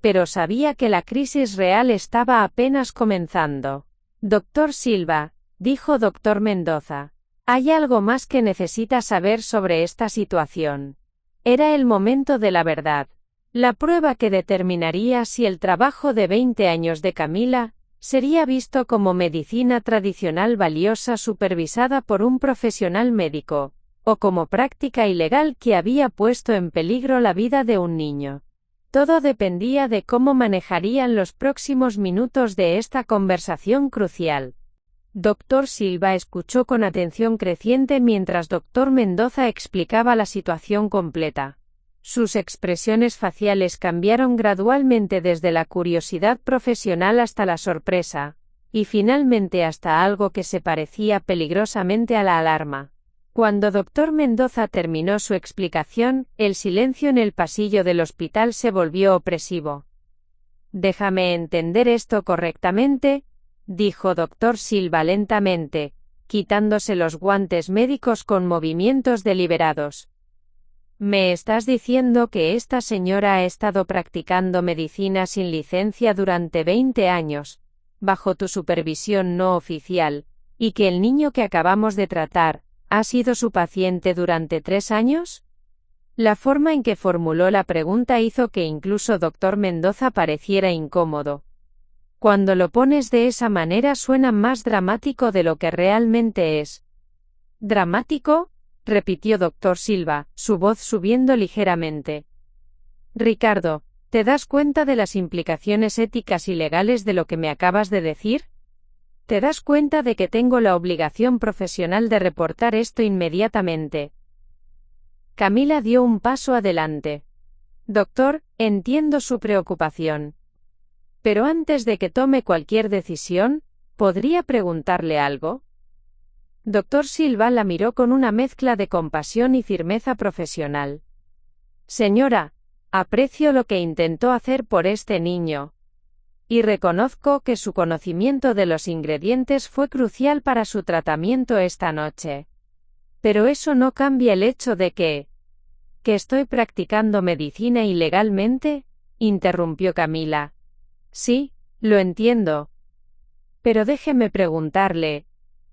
Pero sabía que la crisis real estaba apenas comenzando. «Doctor Silva», dijo doctor Mendoza, «hay algo más que necesita saber sobre esta situación». Era el momento de la verdad. La prueba que determinaría si el trabajo de 20 años de Camila sería visto como medicina tradicional valiosa supervisada por un profesional médico, o como práctica ilegal que había puesto en peligro la vida de un niño. Todo dependía de cómo manejarían los próximos minutos de esta conversación crucial. Doctor Silva escuchó con atención creciente mientras doctor Mendoza explicaba la situación completa. Sus expresiones faciales cambiaron gradualmente desde la curiosidad profesional hasta la sorpresa, y finalmente hasta algo que se parecía peligrosamente a la alarma. Cuando doctor Mendoza terminó su explicación, el silencio en el pasillo del hospital se volvió opresivo. «Déjame entender esto correctamente», dijo doctor Silva lentamente, quitándose los guantes médicos con movimientos deliberados. «¿Me estás diciendo que esta señora ha estado practicando medicina sin licencia durante 20 años, bajo tu supervisión no oficial, y que el niño que acabamos de tratar ha sido su paciente durante 3 años?» La forma en que formuló la pregunta hizo que incluso doctor Mendoza pareciera incómodo. «Cuando lo pones de esa manera suena más dramático de lo que realmente es». «¿Dramático?», repitió doctor Silva, su voz subiendo ligeramente. «Ricardo, ¿te das cuenta de las implicaciones éticas y legales de lo que me acabas de decir? ¿Te das cuenta de que tengo la obligación profesional de reportar esto inmediatamente?» Camila dio un paso adelante. «Doctor, entiendo su preocupación. Pero antes de que tome cualquier decisión, ¿podría preguntarle algo?» Doctor Silva la miró con una mezcla de compasión y firmeza profesional. «Señora, aprecio lo que intentó hacer por este niño. Y reconozco que su conocimiento de los ingredientes fue crucial para su tratamiento esta noche. Pero eso no cambia el hecho de que estoy practicando medicina ilegalmente», interrumpió Camila. «Sí, lo entiendo. Pero déjeme preguntarle,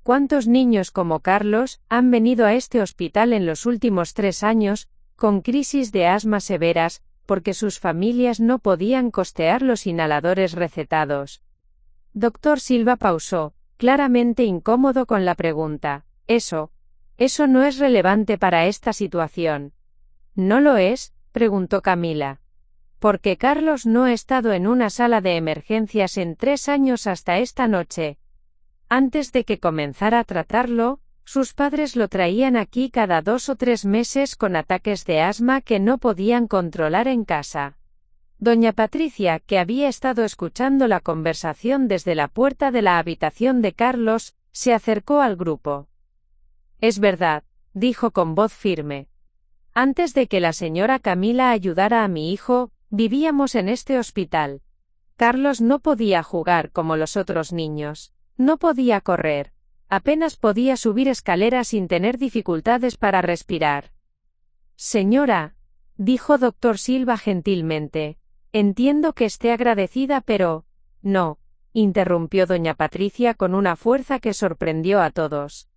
¿cuántos niños como Carlos han venido a este hospital en los últimos 3 años, con crisis de asma severas, porque sus familias no podían costear los inhaladores recetados?» Doctor Silva pausó, claramente incómodo con la pregunta. Eso no es relevante para esta situación». «¿No lo es?», preguntó Camila. «Porque Carlos no ha estado en una sala de emergencias en 3 años hasta esta noche. Antes de que comenzara a tratarlo, sus padres lo traían aquí cada 2 o 3 meses con ataques de asma que no podían controlar en casa». Doña Patricia, que había estado escuchando la conversación desde la puerta de la habitación de Carlos, se acercó al grupo. «Es verdad», dijo con voz firme. «Antes de que la señora Camila ayudara a mi hijo, vivíamos en este hospital. Carlos no podía jugar como los otros niños. No podía correr. Apenas podía subir escaleras sin tener dificultades para respirar». «Señora», dijo doctor Silva gentilmente, «entiendo que esté agradecida, pero…». «No», interrumpió doña Patricia con una fuerza que sorprendió a todos.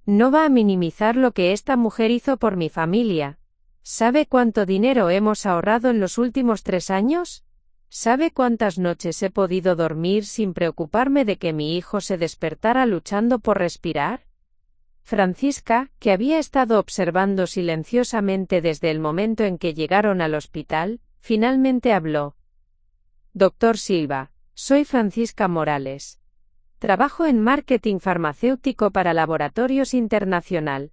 No va a minimizar lo que esta mujer hizo por mi familia. ¿Sabe cuánto dinero hemos ahorrado en los últimos 3 años? ¿Sabe cuántas noches he podido dormir sin preocuparme de que mi hijo se despertara luchando por respirar? Francisca, que había estado observando silenciosamente desde el momento en que llegaron al hospital, finalmente habló. Doctor Silva, soy Francisca Morales. Trabajo en marketing farmacéutico para Laboratorios Internacional.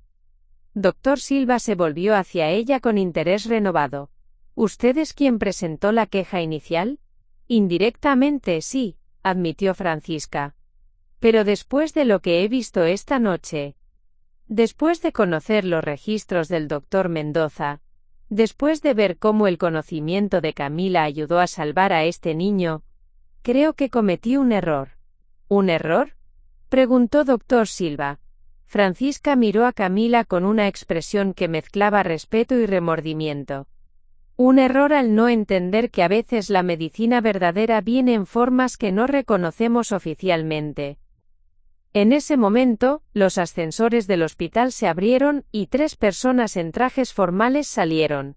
Doctor Silva se volvió hacia ella con interés renovado. ¿Usted es quien presentó la queja inicial? Indirectamente sí, admitió Francisca. Pero después de lo que he visto esta noche, después de conocer los registros del doctor Mendoza, después de ver cómo el conocimiento de Camila ayudó a salvar a este niño, creo que cometí un error. ¿Un error?, preguntó doctor Silva. Francisca miró a Camila con una expresión que mezclaba respeto y remordimiento. Un error al no entender que a veces la medicina verdadera viene en formas que no reconocemos oficialmente. En ese momento, los ascensores del hospital se abrieron y 3 personas en trajes formales salieron.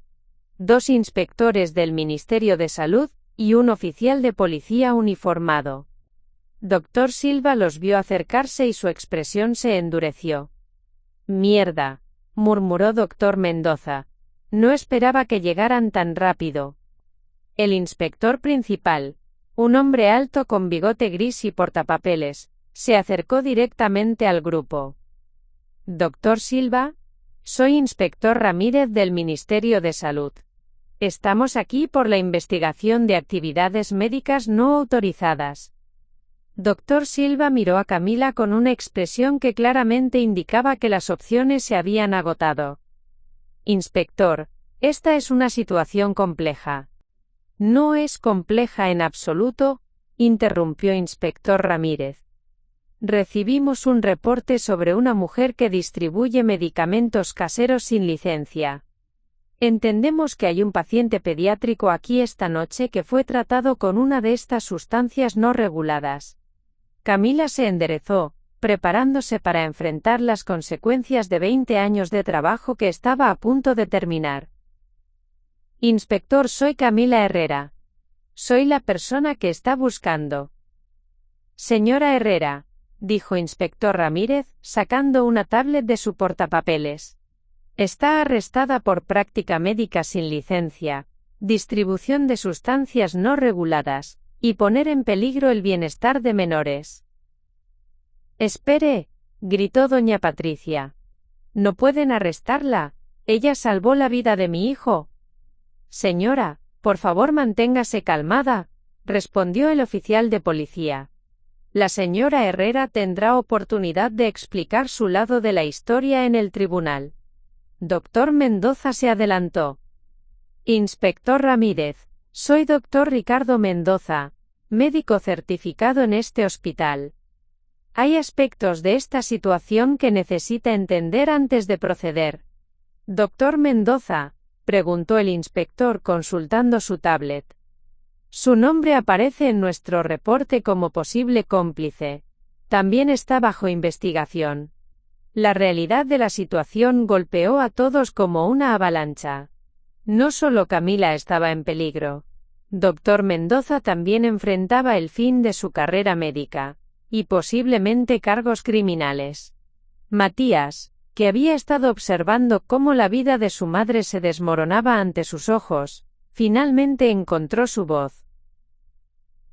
2 inspectores del Ministerio de Salud y un oficial de policía uniformado. Doctor Silva los vio acercarse y su expresión se endureció. «Mierda», murmuró doctor Mendoza. No esperaba que llegaran tan rápido. El inspector principal, un hombre alto con bigote gris y portapapeles, se acercó directamente al grupo. «Doctor Silva, soy inspector Ramírez del Ministerio de Salud. Estamos aquí por la investigación de actividades médicas no autorizadas». Doctor Silva miró a Camila con una expresión que claramente indicaba que las opciones se habían agotado. «Inspector, esta es una situación compleja». «No es compleja en absoluto», interrumpió inspector Ramírez. «Recibimos un reporte sobre una mujer que distribuye medicamentos caseros sin licencia. Entendemos que hay un paciente pediátrico aquí esta noche que fue tratado con una de estas sustancias no reguladas». Camila se enderezó, preparándose para enfrentar las consecuencias de 20 años de trabajo que estaba a punto de terminar. «Inspector, soy Camila Herrera. Soy la persona que está buscando». «Señora Herrera», dijo inspector Ramírez, sacando una tablet de su portapapeles. «Está arrestada por práctica médica sin licencia, distribución de sustancias no reguladas, y poner en peligro el bienestar de menores». «Espere», gritó doña Patricia. «No pueden arrestarla. Ella salvó la vida de mi hijo». «Señora, por favor manténgase calmada», respondió el oficial de policía. «La señora Herrera tendrá oportunidad de explicar su lado de la historia en el tribunal». Doctor Mendoza se adelantó. «Inspector Ramírez, soy doctor Ricardo Mendoza, médico certificado en este hospital. Hay aspectos de esta situación que necesita entender antes de proceder». «Doctor Mendoza», preguntó el inspector consultando su tablet. «Su nombre aparece en nuestro reporte como posible cómplice. También está bajo investigación». La realidad de la situación golpeó a todos como una avalancha. No solo Camila estaba en peligro. Doctor Mendoza también enfrentaba el fin de su carrera médica, y posiblemente cargos criminales. Matías, que había estado observando cómo la vida de su madre se desmoronaba ante sus ojos, finalmente encontró su voz.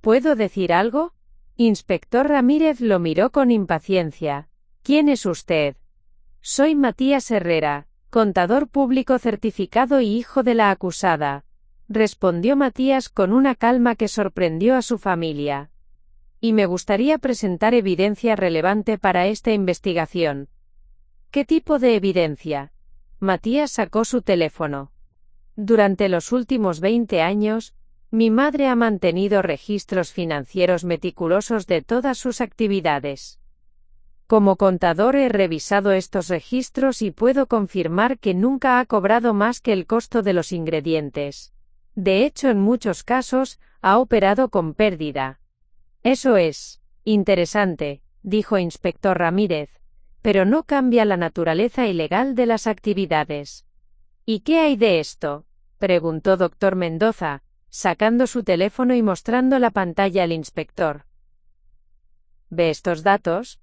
«¿Puedo decir algo?». Inspector Ramírez lo miró con impaciencia. «¿Quién es usted?». «Soy Matías Herrera, contador público certificado y hijo de la acusada», respondió Matías con una calma que sorprendió a su familia. «Y me gustaría presentar evidencia relevante para esta investigación». «¿Qué tipo de evidencia?». Matías sacó su teléfono. «Durante los últimos 20 años, mi madre ha mantenido registros financieros meticulosos de todas sus actividades. Como contador he revisado estos registros y puedo confirmar que nunca ha cobrado más que el costo de los ingredientes. De hecho, en muchos casos, ha operado con pérdida». «Eso es interesante», dijo inspector Ramírez. pero no cambia la naturaleza ilegal de las actividades. ¿Y qué hay de esto?, preguntó Dr. Mendoza, sacando su teléfono y mostrando la pantalla al inspector. ¿Ve estos datos?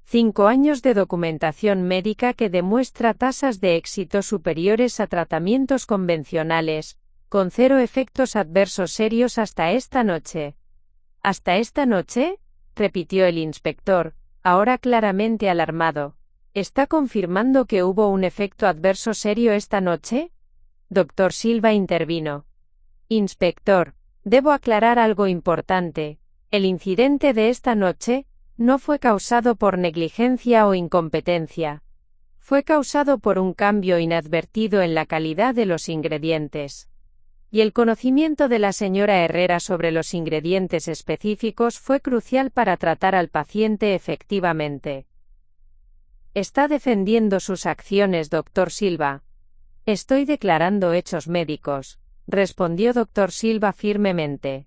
5 años de documentación médica que demuestra tasas de éxito superiores a tratamientos convencionales, con 0 efectos adversos serios hasta esta noche. ¿Hasta esta noche?, repitió el inspector, ahora claramente alarmado. ¿Está confirmando que hubo un efecto adverso serio esta noche? Dr. Silva intervino. Inspector, debo aclarar algo importante. El incidente de esta noche no fue causado por negligencia o incompetencia. Fue causado por un cambio inadvertido en la calidad de los ingredientes. Y el conocimiento de la señora Herrera sobre los ingredientes específicos fue crucial para tratar al paciente efectivamente. ¿Está defendiendo sus acciones, Dr. Silva? Estoy declarando hechos médicos, respondió Dr. Silva firmemente.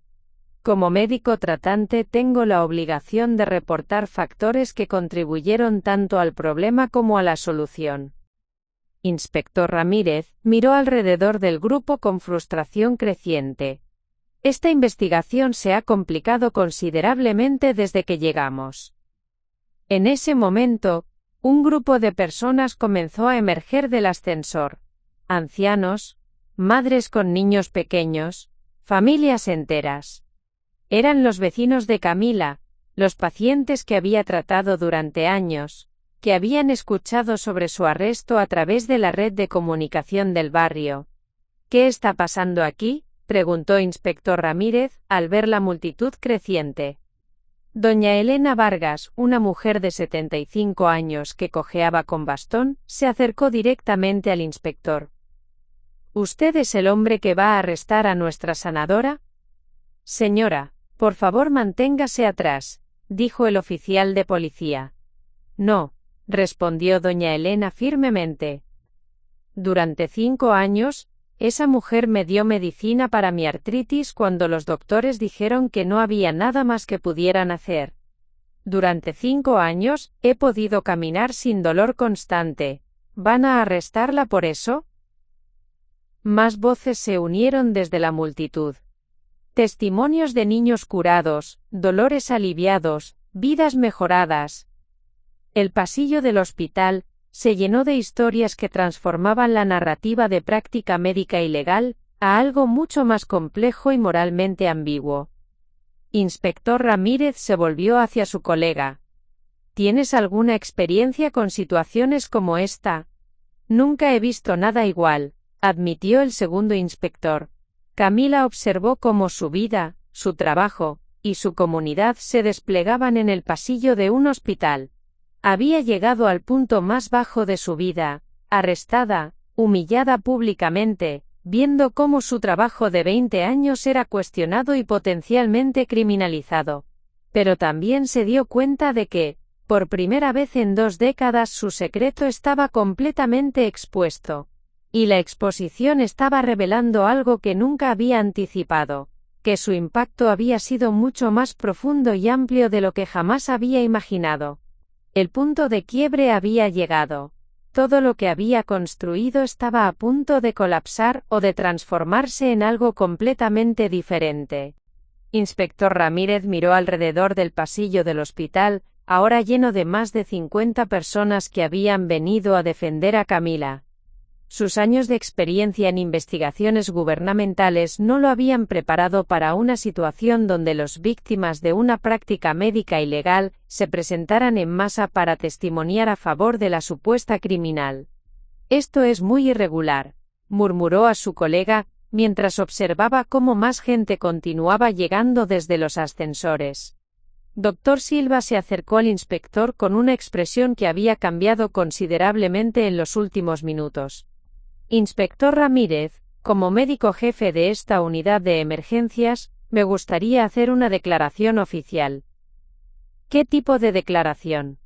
Como médico tratante tengo la obligación de reportar factores que contribuyeron tanto al problema como a la solución. Inspector Ramírez miró alrededor del grupo con frustración creciente. Esta investigación se ha complicado considerablemente desde que llegamos. En ese momento, un grupo de personas comenzó a emerger del ascensor. Ancianos, madres con niños pequeños, familias enteras. Eran los vecinos de Camila, los pacientes que había tratado durante años, que habían escuchado sobre su arresto a través de la red de comunicación del barrio. ¿Qué está pasando aquí?, preguntó Inspector Ramírez, al ver la multitud creciente. Doña Elena Vargas, una mujer de 75 años que cojeaba con bastón, se acercó directamente al inspector. ¿Usted es el hombre que va a arrestar a nuestra sanadora? Señora, por favor manténgase atrás, dijo el oficial de policía. No, respondió doña Elena firmemente. Durante 5 años, esa mujer me dio medicina para mi artritis cuando los doctores dijeron que no había nada más que pudieran hacer. Durante 5 años, he podido caminar sin dolor constante. ¿Van a arrestarla por eso? Más voces se unieron desde la multitud. Testimonios de niños curados, dolores aliviados, vidas mejoradas. El pasillo del hospital se llenó de historias que transformaban la narrativa de práctica médica ilegal a algo mucho más complejo y moralmente ambiguo. Inspector Ramírez se volvió hacia su colega. ¿Tienes alguna experiencia con situaciones como esta? Nunca he visto nada igual, admitió el segundo inspector. Camila observó cómo su vida, su trabajo, y su comunidad se desplegaban en el pasillo de un hospital. Había llegado al punto más bajo de su vida, arrestada, humillada públicamente, viendo cómo su trabajo de 20 años era cuestionado y potencialmente criminalizado. Pero también se dio cuenta de que, por primera vez en 2 décadas, su secreto estaba completamente expuesto. Y la exposición estaba revelando algo que nunca había anticipado, que su impacto había sido mucho más profundo y amplio de lo que jamás había imaginado. El punto de quiebre había llegado. Todo lo que había construido estaba a punto de colapsar o de transformarse en algo completamente diferente. Inspector Ramírez miró alrededor del pasillo del hospital, ahora lleno de más de 50 personas que habían venido a defender a Camila. Sus años de experiencia en investigaciones gubernamentales no lo habían preparado para una situación donde las víctimas de una práctica médica ilegal se presentaran en masa para testimoniar a favor de la supuesta criminal. Esto es muy irregular, murmuró a su colega, mientras observaba cómo más gente continuaba llegando desde los ascensores. Dr. Silva se acercó al inspector con una expresión que había cambiado considerablemente en los últimos minutos. Inspector Ramírez, como médico jefe de esta unidad de emergencias, me gustaría hacer una declaración oficial. ¿Qué tipo de declaración?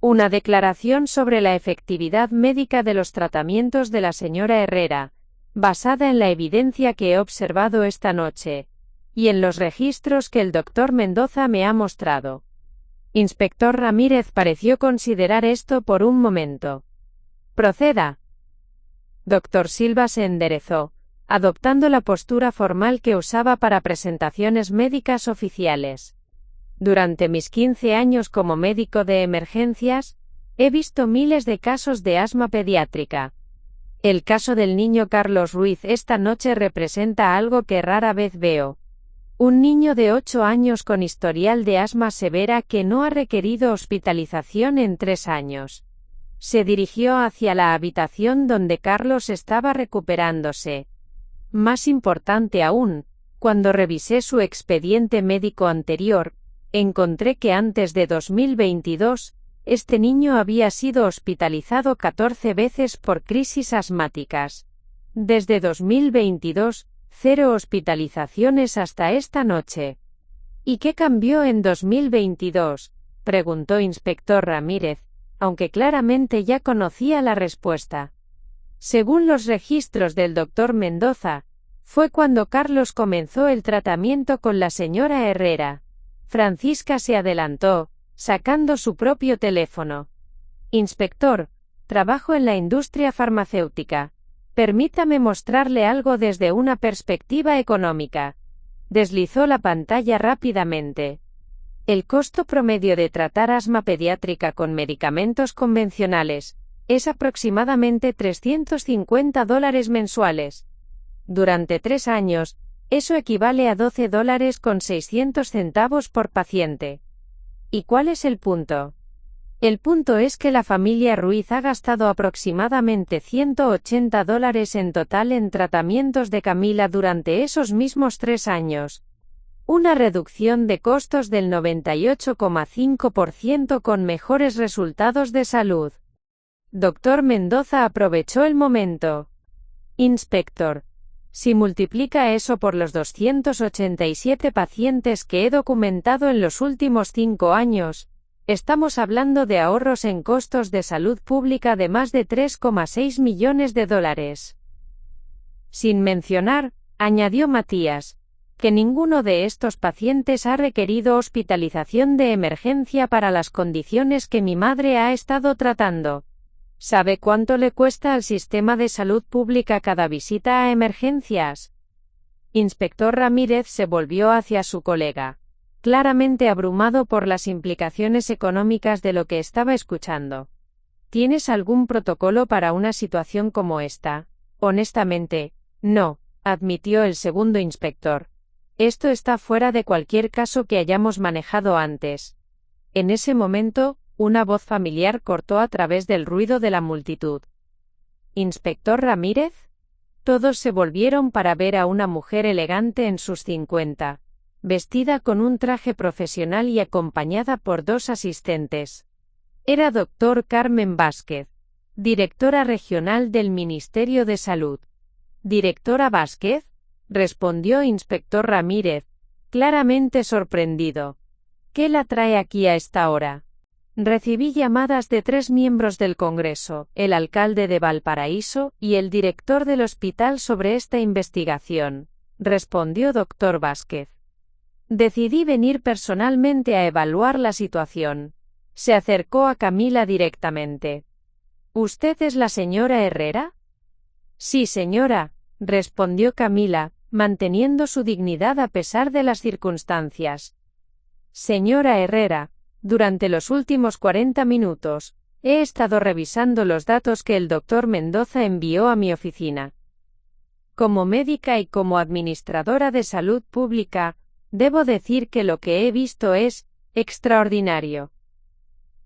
Una declaración sobre la efectividad médica de los tratamientos de la señora Herrera, basada en la evidencia que he observado esta noche, y en los registros que el doctor Mendoza me ha mostrado. Inspector Ramírez pareció considerar esto por un momento. Proceda. Dr. Silva se enderezó, adoptando la postura formal que usaba para presentaciones médicas oficiales. Durante mis 15 años como médico de emergencias, he visto miles de casos de asma pediátrica. El caso del niño Carlos Ruiz esta noche representa algo que rara vez veo. Un niño de 8 años con historial de asma severa que no ha requerido hospitalización en 3 años. Se dirigió hacia la habitación donde Carlos estaba recuperándose. Más importante aún, cuando revisé su expediente médico anterior, encontré que antes de 2022, este niño había sido hospitalizado 14 veces por crisis asmáticas. Desde 2022, 0 hospitalizaciones hasta esta noche. ¿Y qué cambió en 2022?, preguntó Inspector Ramírez, aunque claramente ya conocía la respuesta. Según los registros del Dr. Mendoza, fue cuando Carlos comenzó el tratamiento con la señora Herrera. Francisca se adelantó, sacando su propio teléfono. Inspector, trabajo en la industria farmacéutica. Permítame mostrarle algo desde una perspectiva económica. Deslizó la pantalla rápidamente. El costo promedio de tratar asma pediátrica con medicamentos convencionales es aproximadamente $350 mensuales. Durante 3 años, eso equivale a $12.600 por paciente. ¿Y cuál es el punto? El punto es que la familia Ruiz ha gastado aproximadamente $180 en total en tratamientos de Camila durante esos mismos 3 años. Una reducción de costos del 98,5% con mejores resultados de salud. Dr. Mendoza aprovechó el momento. Inspector, si multiplica eso por los 287 pacientes que he documentado en los últimos 5 años, estamos hablando de ahorros en costos de salud pública de más de $3,6 millones. Sin mencionar, añadió Matías, que ninguno de estos pacientes ha requerido hospitalización de emergencia para las condiciones que mi madre ha estado tratando. ¿Sabe cuánto le cuesta al sistema de salud pública cada visita a emergencias? Inspector Ramírez se volvió hacia su colega, claramente abrumado por las implicaciones económicas de lo que estaba escuchando. ¿Tienes algún protocolo para una situación como esta? Honestamente, no, admitió el segundo inspector. Esto está fuera de cualquier caso que hayamos manejado antes. En ese momento, una voz familiar cortó a través del ruido de la multitud. ¿Inspector Ramírez? Todos se volvieron para ver a una mujer elegante en sus 50, vestida con un traje profesional y acompañada por 2 asistentes. Era Dr. Carmen Vázquez, directora regional del Ministerio de Salud. ¿Directora Vázquez?, respondió Inspector Ramírez, claramente sorprendido. ¿Qué la trae aquí a esta hora? Recibí llamadas de 3 miembros del Congreso, el alcalde de Valparaíso y el director del hospital sobre esta investigación, respondió Dr. Vázquez. Decidí venir personalmente a evaluar la situación. Se acercó a Camila directamente. ¿Usted es la señora Herrera? Sí, señora, respondió Camila, manteniendo su dignidad a pesar de las circunstancias. Señora Herrera, durante los últimos 40 minutos, he estado revisando los datos que el Dr. Mendoza envió a mi oficina. Como médica y como administradora de salud pública, debo decir que lo que he visto es extraordinario.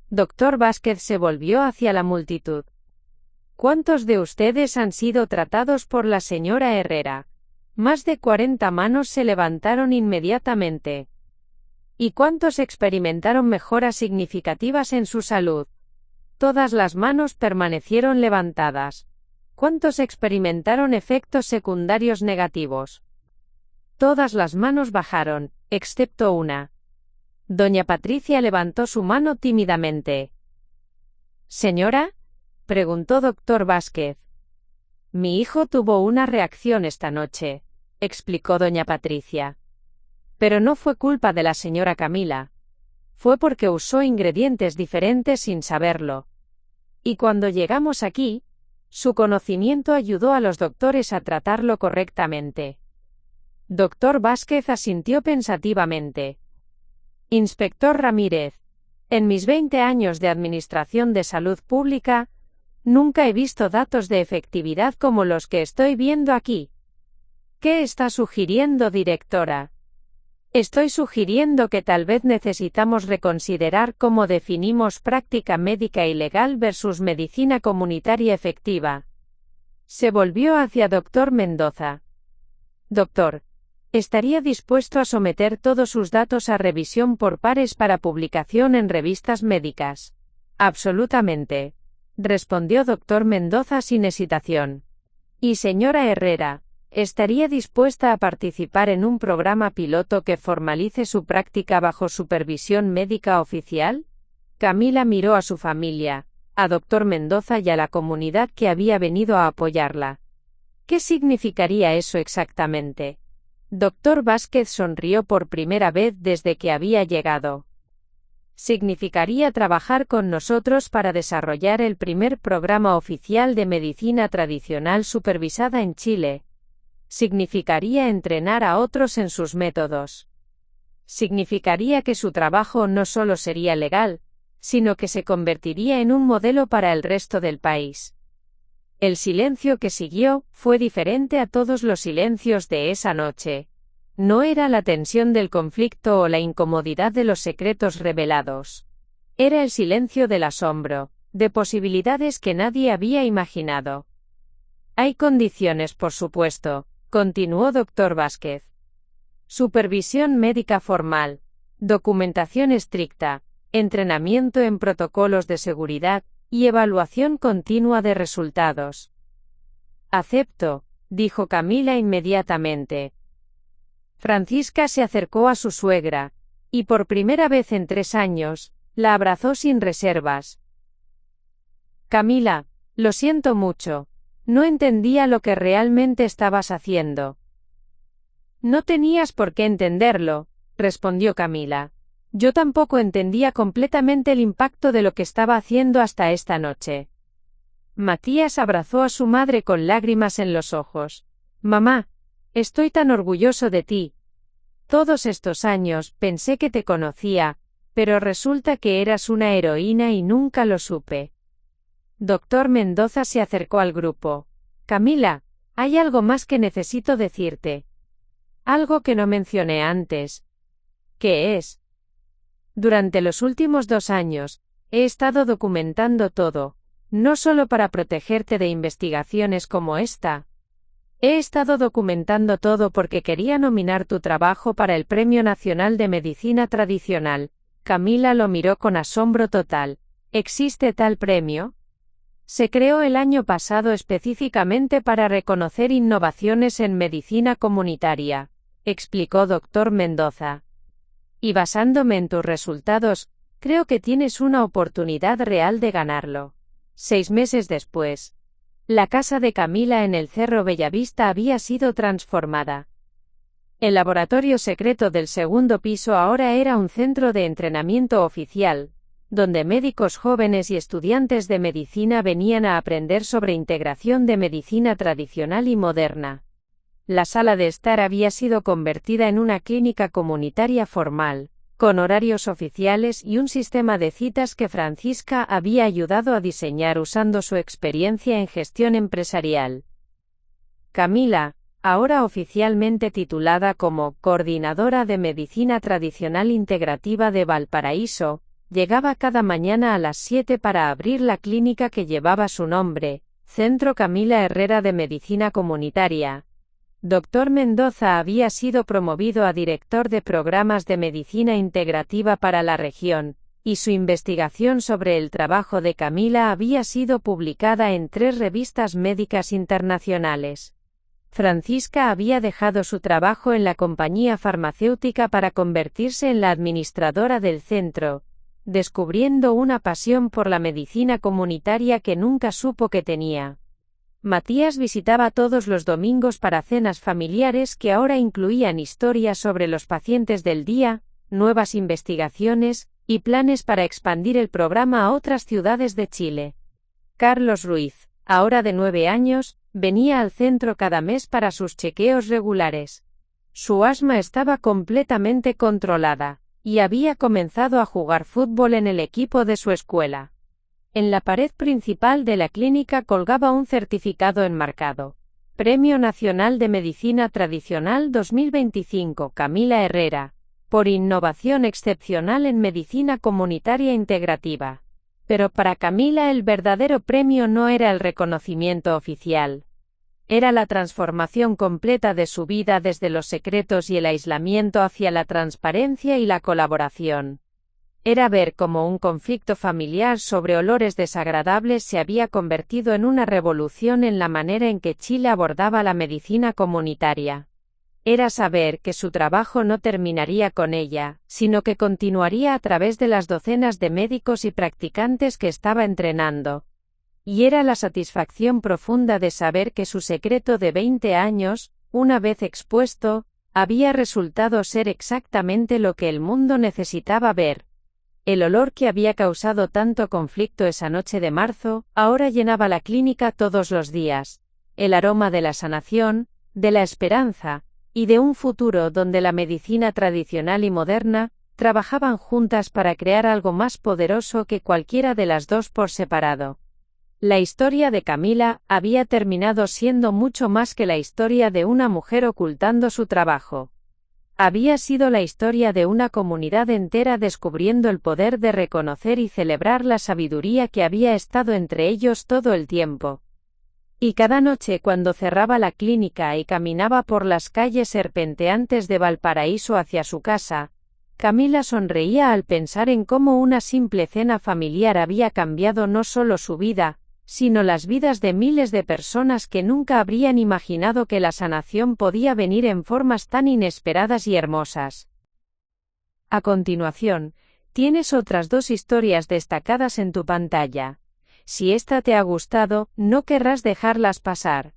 Dr. Vázquez se volvió hacia la multitud. ¿Cuántos de ustedes han sido tratados por la señora Herrera? Más de 40 manos se levantaron inmediatamente. ¿Y cuántos experimentaron mejoras significativas en su salud? Todas las manos permanecieron levantadas. ¿Cuántos experimentaron efectos secundarios negativos? Todas las manos bajaron, excepto una. Doña Patricia levantó su mano tímidamente. ¿Señora?, preguntó Dr. Vázquez. Mi hijo tuvo una reacción esta noche, explicó doña Patricia. Pero no fue culpa de la señora Camila. fue porque usó ingredientes diferentes sin saberlo. Y cuando llegamos aquí, su conocimiento ayudó a los doctores a tratarlo correctamente. Dr. Vázquez asintió pensativamente. Inspector Ramírez, en mis 20 años de administración de salud pública, nunca he visto datos de efectividad como los que estoy viendo aquí. ¿Qué está sugiriendo, directora? Estoy sugiriendo que tal vez necesitamos reconsiderar cómo definimos práctica médica ilegal versus medicina comunitaria efectiva. Se volvió hacia Dr. Mendoza. Doctor, ¿estaría dispuesto a someter todos sus datos a revisión por pares para publicación en revistas médicas? Absolutamente, respondió Dr. Mendoza sin hesitación. Y señora Herrera, ¿estaría dispuesta a participar en un programa piloto que formalice su práctica bajo supervisión médica oficial? Camila miró a su familia, a Dr. Mendoza y a la comunidad que había venido a apoyarla. ¿Qué significaría eso exactamente? Dr. Vázquez sonrió por primera vez desde que había llegado. Significaría trabajar con nosotros para desarrollar el primer programa oficial de medicina tradicional supervisada en Chile. Significaría entrenar a otros en sus métodos. Significaría que su trabajo no solo sería legal, sino que se convertiría en un modelo para el resto del país. El silencio que siguió fue diferente a todos los silencios de esa noche. No era la tensión del conflicto o la incomodidad de los secretos revelados. Era el silencio del asombro, de posibilidades que nadie había imaginado. Hay condiciones, por supuesto, continuó Dr. Vázquez. Supervisión médica formal, documentación estricta, entrenamiento en protocolos de seguridad, y evaluación continua de resultados. Acepto, dijo Camila inmediatamente. Francisca se acercó a su suegra, y por primera vez en 3 años, la abrazó sin reservas. Camila, lo siento mucho, no entendía lo que realmente estabas haciendo. No tenías por qué entenderlo, respondió Camila. Yo tampoco entendía completamente el impacto de lo que estaba haciendo hasta esta noche. Matías abrazó a su madre con lágrimas en los ojos. Mamá, estoy tan orgulloso de ti. Todos estos años pensé que te conocía, pero resulta que eras una heroína y nunca lo supe. Dr. Mendoza se acercó al grupo. Camila, hay algo más que necesito decirte. Algo que no mencioné antes. ¿Qué es? Durante los últimos 2 años, he estado documentando todo, no solo para protegerte de investigaciones como esta. He estado documentando todo porque quería nominar tu trabajo para el Premio Nacional de Medicina Tradicional. Camila lo miró con asombro total. ¿Existe tal premio? Se creó el año pasado específicamente para reconocer innovaciones en medicina comunitaria, explicó Dr. Mendoza. Y basándome en tus resultados, creo que tienes una oportunidad real de ganarlo. 6 meses después, la casa de Camila en el Cerro Bellavista había sido transformada. El laboratorio secreto del 2º piso ahora era un centro de entrenamiento oficial, donde médicos jóvenes y estudiantes de medicina venían a aprender sobre integración de medicina tradicional y moderna. La sala de estar había sido convertida en una clínica comunitaria formal, con horarios oficiales y un sistema de citas que Francisca había ayudado a diseñar usando su experiencia en gestión empresarial. Camila, ahora oficialmente titulada como Coordinadora de Medicina Tradicional Integrativa de Valparaíso, llegaba cada mañana a las 7 para abrir la clínica que llevaba su nombre, Centro Camila Herrera de Medicina Comunitaria. Dr. Mendoza había sido promovido a director de programas de medicina integrativa para la región, y su investigación sobre el trabajo de Camila había sido publicada en 3 revistas médicas internacionales. Francisca había dejado su trabajo en la compañía farmacéutica para convertirse en la administradora del centro, descubriendo una pasión por la medicina comunitaria que nunca supo que tenía. Matías visitaba todos los domingos para cenas familiares que ahora incluían historias sobre los pacientes del día, nuevas investigaciones, y planes para expandir el programa a otras ciudades de Chile. Carlos Ruiz, ahora de 9 años, venía al centro cada mes para sus chequeos regulares. Su asma estaba completamente controlada, y había comenzado a jugar fútbol en el equipo de su escuela. En la pared principal de la clínica colgaba un certificado enmarcado. Premio Nacional de Medicina Tradicional 2025 Camila Herrera, por innovación excepcional en medicina comunitaria integrativa. Pero para Camila el verdadero premio no era el reconocimiento oficial. Era la transformación completa de su vida desde los secretos y el aislamiento hacia la transparencia y la colaboración. Era ver cómo un conflicto familiar sobre olores desagradables se había convertido en una revolución en la manera en que Chile abordaba la medicina comunitaria. Era saber que su trabajo no terminaría con ella, sino que continuaría a través de las docenas de médicos y practicantes que estaba entrenando. Y era la satisfacción profunda de saber que su secreto de 20 años, una vez expuesto, había resultado ser exactamente lo que el mundo necesitaba ver. El olor que había causado tanto conflicto esa noche de marzo, ahora llenaba la clínica todos los días. El aroma de la sanación, de la esperanza, y de un futuro donde la medicina tradicional y moderna trabajaban juntas para crear algo más poderoso que cualquiera de las dos por separado. La historia de Camila había terminado siendo mucho más que la historia de una mujer ocultando su trabajo. Había sido la historia de una comunidad entera descubriendo el poder de reconocer y celebrar la sabiduría que había estado entre ellos todo el tiempo. Y cada noche cuando cerraba la clínica y caminaba por las calles serpenteantes de Valparaíso hacia su casa, Camila sonreía al pensar en cómo una simple cena familiar había cambiado no solo su vida, sino las vidas de miles de personas que nunca habrían imaginado que la sanación podía venir en formas tan inesperadas y hermosas. A continuación, tienes otras 2 historias destacadas en tu pantalla. Si esta te ha gustado, no querrás dejarlas pasar.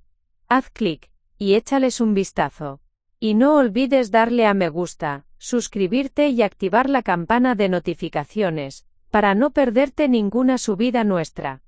Haz clic y échales un vistazo. Y no olvides darle a me gusta, suscribirte y activar la campana de notificaciones, para no perderte ninguna subida nuestra.